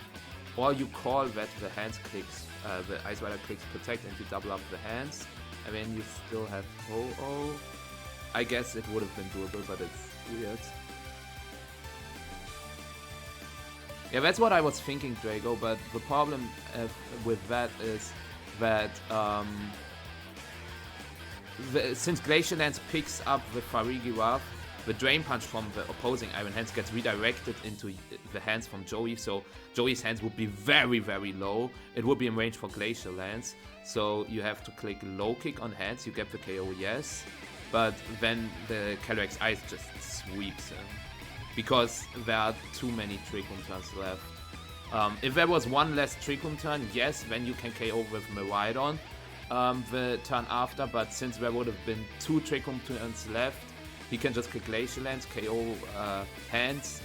or you call that the hands clicks, the Ice Rider clicks Protect, and you double up the hands, and then you still have Ho-Oh. I guess it would have been doable, but it's weird. Yeah, that's what I was thinking, Drago, but the problem with that is that since Glacial Lance picks up the Farigiraf, the Drain Punch from the opposing Iron Hands gets redirected into the hands from Joey, so Joey's hands would be very, very low. It would be in range for Glacial Lance, so you have to click low kick on hands, you get the KO, yes, but then the Calyrex Ice just sweeps him, because there are too many Trick Room turns left. If there was one less Trick Room turn, yes, then you can KO with Miraidon the turn after, but since there would have been 2 Trick Room turns left, he can just click Glacial Lance, KO hands.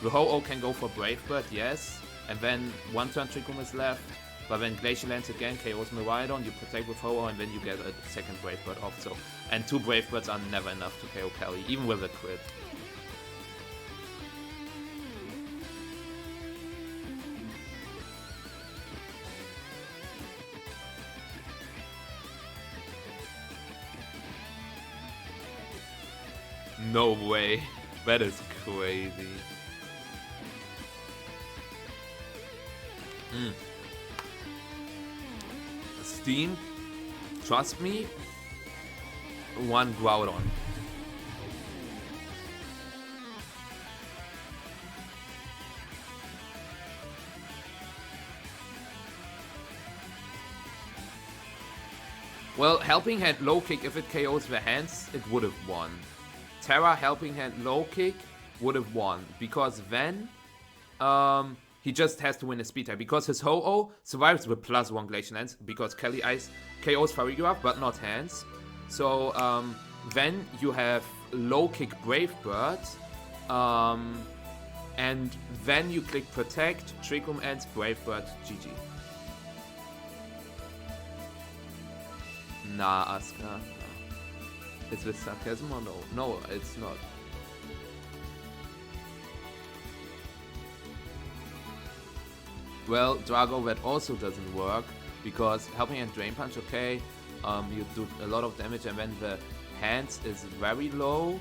The Ho-Oh can go for Brave Bird, yes, and then 1 turn Trick Room is left, but then Glacial Lance again KOs Miraidon, you protect with Ho-Oh, and then you get a second Brave Bird off. So, and 2 Brave Birds are never enough to KO Kelly, even with a crit. No way. That is crazy. Steam, trust me, 1 Groudon. Well, Helping Hand low kick, if it KOs the hands, it would have won. Terra Helping Hand low kick would have won, because then he just has to win a speed type, because his Ho-Oh survives with +1 Glacial Lance, because Kelly Ice KOs Farigiraf but not hands. So then you have low kick Brave Bird, and then you click Protect, Trick Room ends, Brave Bird, GG. Nah, Asuka. Is this sarcasm or no? No, it's not. Well, Drago, that also doesn't work, because Helping Hand Drain Punch, okay, you do a lot of damage, and when the hands is very low,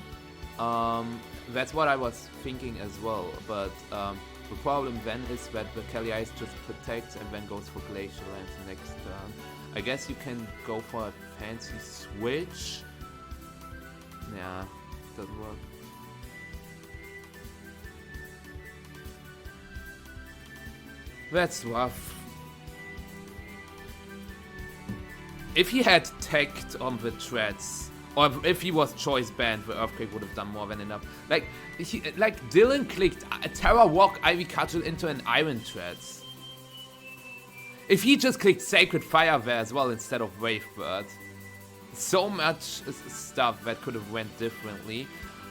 that's what I was thinking as well, but the problem then is that the Kelly Ice just protects and then goes for Glacial Lance next turn. I guess you can go for a fancy switch. Yeah, doesn't work. That's rough. If he had teched on the treads, or if he was choice banned, the Earthquake would have done more than enough. Like Dillon clicked a Terra Walk Ivy Cudgel into an Iron Treads. If he just clicked Sacred Fire there as well instead of Wave Bird. So much stuff that could have went differently.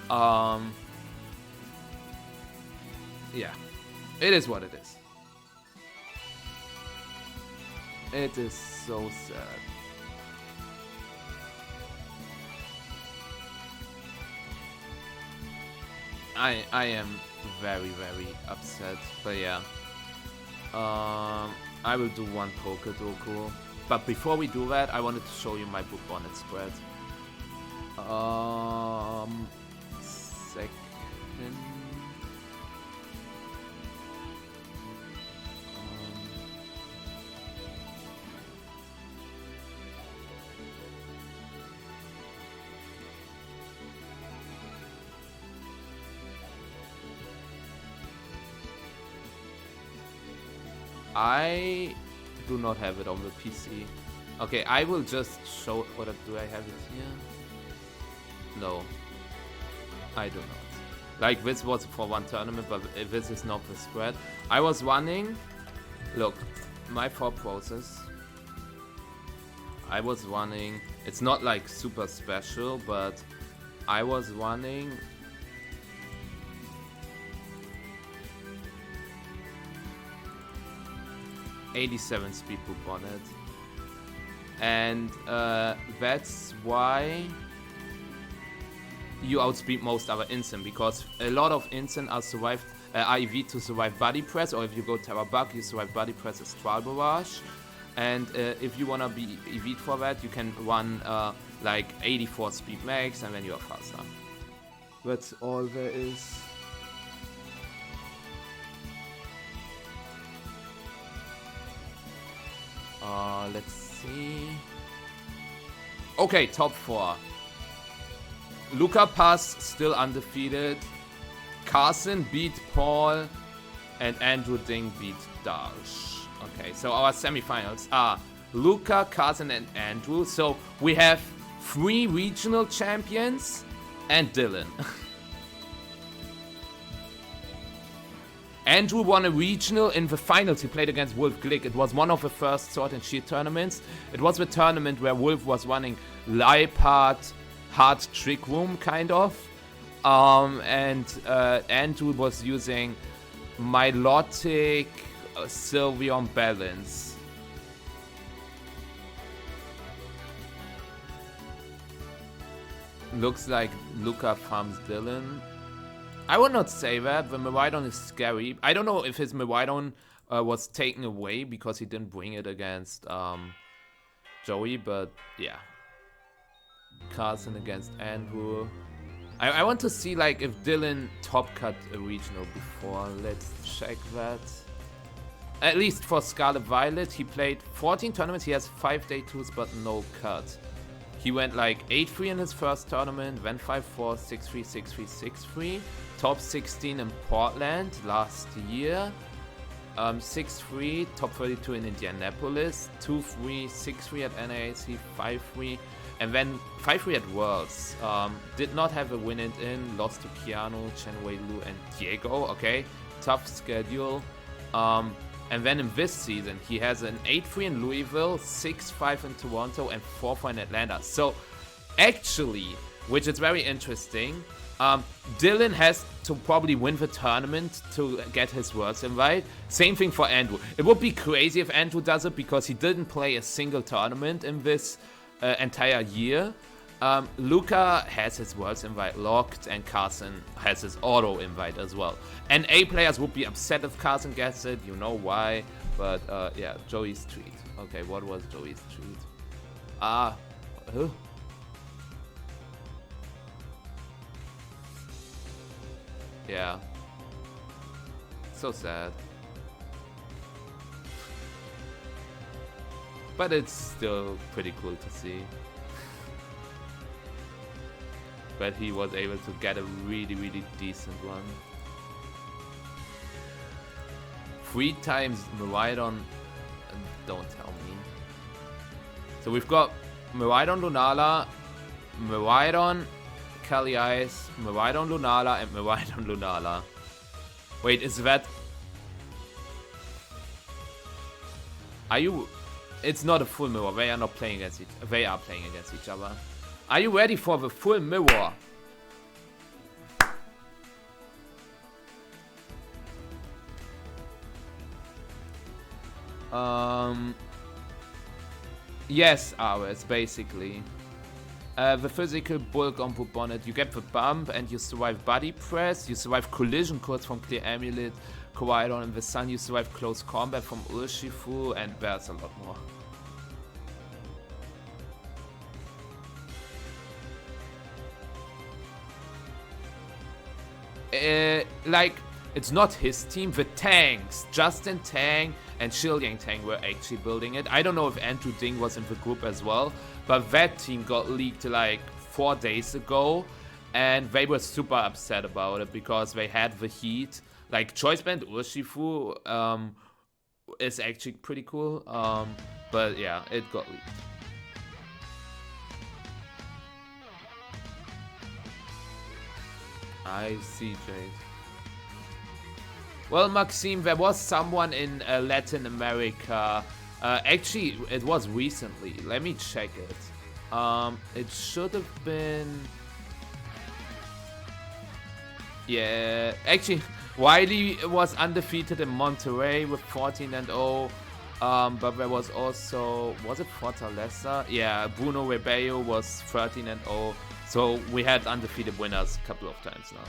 Yeah. It is what it is. It is so sad. I am very, very upset, but yeah. I will do 1 Pokedoku. But before we do that, I wanted to show you my book bonnet spread. Second. I do not have it on the PC. Okay, I will just show... Or do I have it here? No. I do not. Like, this was for one tournament, but this is not the spread. I was running... Look, my thought process... I was running... It's not like super special, but... I was running... 87 speed boop on it. And that's why you outspeed most other instant, because a lot of instant are survived are EV to survive body press, or if you go Terra Bug, you survive body press as Trial Barrage. And if you wanna be EV'd for that, you can run like 84 speed max, and then you are faster. That's all there is. Let's see. Okay, top 4. Luca passed, still undefeated. Carson beat Paul, and Andrew Ding beat Darsh. Okay, so our semifinals are Luca, Carson, and Andrew. So we have 3 regional champions and Dillon. Andrew won a regional in the finals. He played against Wolf Glick. It was one of the first Sword and Shield tournaments. It was the tournament where Wolf was running Leipard, Hard Trick Room, kind of. And Andrew was using Milotic, Sylveon Balance. Looks like Luca farms Dillon. I would not say that. The Miraidon is scary. I don't know if his Miraidon was taken away because he didn't bring it against Joey, but yeah. Carson against Andrew. I want to see like if Dillon top cut a regional before. Let's check that. At least for Scarlet Violet, he played 14 tournaments. He has 5 day 2s, but no cut. He went like 8-3 in his first tournament, then 5-4, 6-3, 6-3, 6-3. Top 16 in Portland last year. 6-3, top 32 in Indianapolis. 2-3, 6-3 at NAAC, 5-3. And then 5-3 at Worlds. Did not have a win it in. Lost to Keanu, Chen Wei Lu, and Diego. Okay, tough schedule. And then in this season, he has an 8-3 in Louisville, 6-5 in Toronto, and 4-4 in Atlanta. So, actually, which is very interesting, Dillon has to probably win the tournament to get his Worlds invite. Same thing for Andrew. It would be crazy if Andrew does it because he didn't play a single tournament in this entire year. Luca has his Worlds invite locked, and Carson has his auto invite as well. And A players would be upset if Carson gets it, you know why. But yeah, Joey's treat. Okay, what was Joey's treat? Yeah. So sad. But it's still pretty cool to see. But he was able to get a really, really decent one. 3 times Miraidon, don't tell me. So we've got Miraidon Lunala, Miraidon Kali Ice, Miraidon Lunala, and Miraidon Lunala. Wait, is that... Are you... It's not a full mirror, they are not playing against each... They are playing against each other. Are you ready for the full mirror? Yes, ours, basically. The physical bulk on Bonnet, you get the bump and you survive body press, you survive collision codes from Clear Amulet, Kowaidon in the Sun, you survive close combat from Urshifu, and there's a lot more. Like, it's not his team, the tanks, Justin Tang and Shiliang Tang were actually building it. I don't know if Andrew Ding was in the group as well, but that team got leaked like 4 days ago, and they were super upset about it because they had the heat. Like, Choice Band Urshifu is actually pretty cool. But yeah, it got leaked. I see, Jade. Well, Maxime, there was someone in Latin America. Actually, it was recently. Let me check it. It should have been... Yeah, actually, Wiley was undefeated in Monterrey with 14-0. But there was also... Was it Fortaleza? Yeah, Bruno Rebello was 13-0. So we had undefeated winners a couple of times now.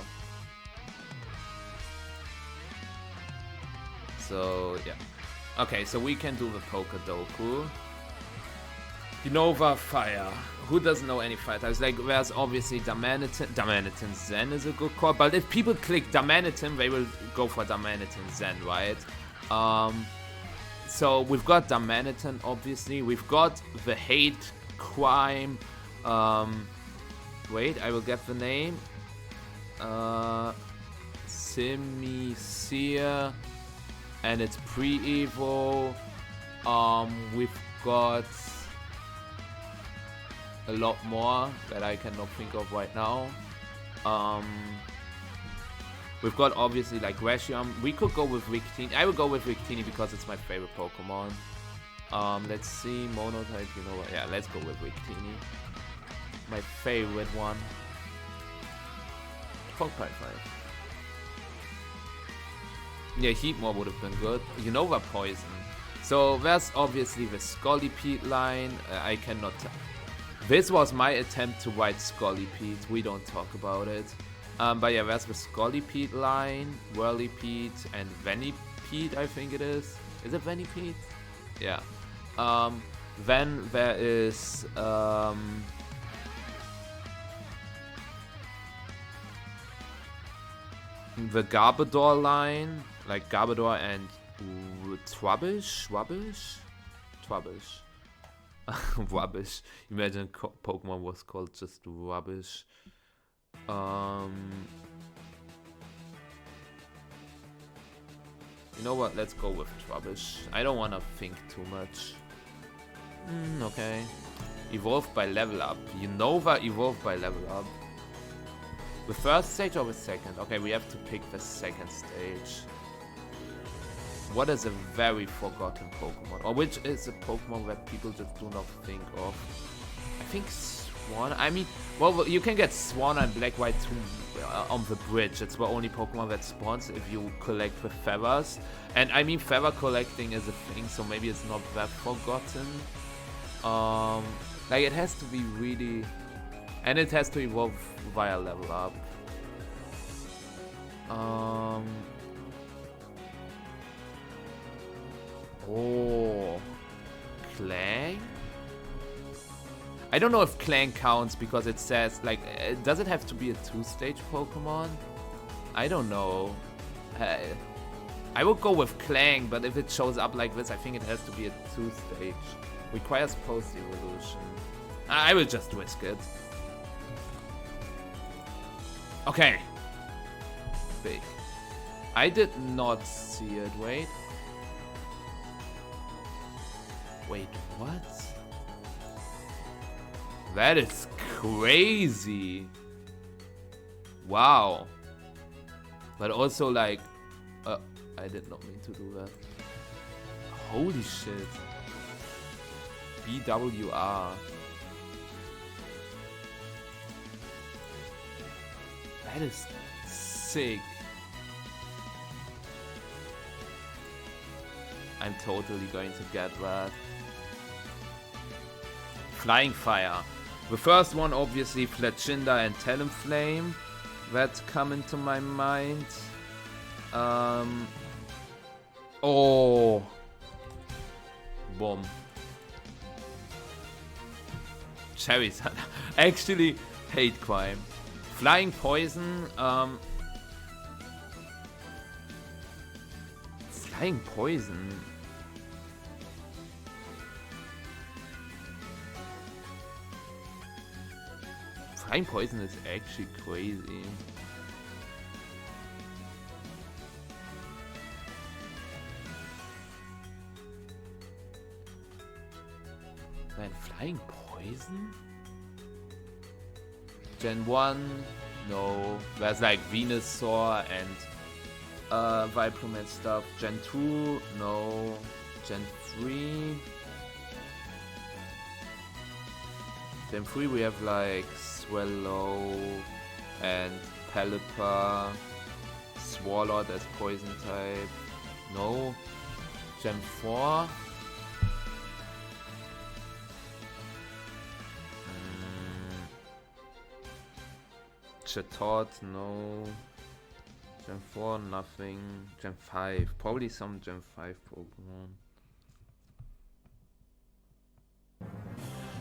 So, yeah. Okay, so we can do the Poker Doku. Unova Fire. Who doesn't know any fighters? Like, there's obviously Damanitan. Damanitan Zen is a good call. But if people click Damanitan, they will go for Damanitan Zen, right? So we've got Damanitan, obviously. We've got the Hate Crime. Wait, I will get the name. Simiseer. And it's pre-Evo. We've got a lot more that I cannot think of right now. We've got obviously like Reshiram. We could go with Victini. I will go with Victini because it's my favorite Pokemon. Let's see, Monotype, you know what? Yeah, let's go with Victini. My favorite one. Fog Pipe 5. Yeah, Heatmore would have been good. Unova Poison. So there's obviously the Scolipede line. I cannot... This was my attempt to write Scolipede. We don't talk about it. But yeah, there's the Scolipede line, Whirlipede, and Venipede, I think it is. Is it Venipede? Yeah. Then there is... the Garbodor line, like Garbodor and Trubbish. Rubbish. Imagine Pokemon was called just Rubbish. You know what? Let's go with Trubbish. I don't want to think too much. Okay. Evolved by level up. Unova evolved by level up. The first stage or the second? Okay, we have to pick the second stage. What is a very forgotten Pokemon? Or which is a Pokemon that people just do not think of? I think Swan. I mean, well, you can get Swan and Black White 2 on the bridge. It's the only Pokemon that spawns if you collect the feathers. And I mean, feather collecting is a thing, so maybe it's not that forgotten. Like, it has to be really... And it has to evolve via level up. Oh, Clang? I don't know if Clang counts because it says, like, does it have to be a 2-stage Pokemon? I don't know. I would go with Clang, but if it shows up like this, I think it has to be a 2-stage. Requires post-evolution. I will just risk it. Okay. Big. I did not see it. Wait. Wait, what? That is crazy. Wow. But also, like... I did not mean to do that. Holy shit. BWR. That is sick. I'm totally going to get that. Flying Fire. The first one, obviously, Fletchinda and Talonflame. That come into my mind. Oh. Boom. Cherry Thunder. Actually, Hate Crime. Flying Poison. Flying Poison. Flying Poison is actually crazy. Flying Poison? Gen 1? No. There's like Venusaur and Vileplume and stuff. Gen 2? No. Gen 3? Gen 3 we have like Swallow and Pelipper. Swalot as poison type. No. Gen 4? Chatot, no. Gen 4, nothing. Gen 5, probably some Gen 5 Pokemon.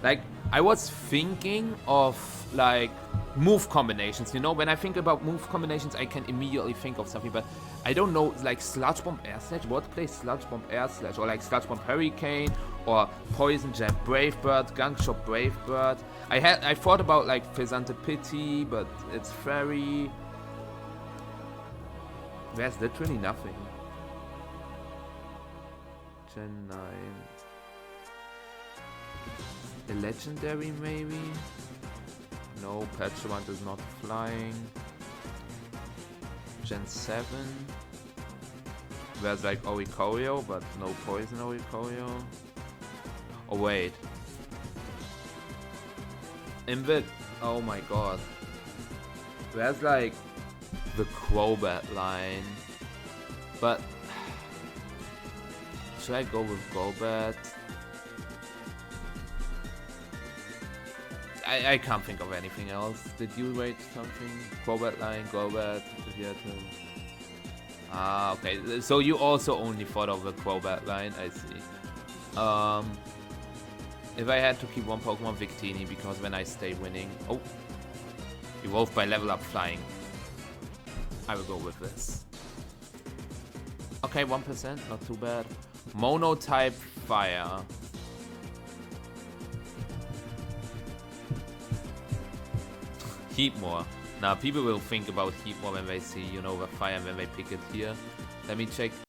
Like, I was thinking of, like, move combinations, you know? When I think about move combinations, I can immediately think of something, but I don't know, like, Sludge Bomb Air Slash? What plays Sludge Bomb Air Slash? Or, like, Sludge Bomb Hurricane? Or Poison Jab Brave Bird? Gunk Shot Brave Bird? I thought about, like, Fezante Pity, but it's Fairy. There's literally nothing. Gen 9. A legendary maybe? No, Petrovant is not flying. Gen 7. There's like Oricorio, but no poison Oricorio. Oh wait. Invid. Oh my god. There's like the Crobat line. But should I go with Golbat? I can't think of anything else. Did you rate something? Crobat line, Golbat, if you had to... Ah, okay. So you also only thought of the Crobat line, I see. If I had to keep one Pokemon, Victini, because when I stay winning... Oh! Evolved by level up flying. I will go with this. Okay, 1%, not too bad. Mono type fire. Heatmore. Now people will think about Heatmore when they see, you know, the fire and when they pick it here. Let me check.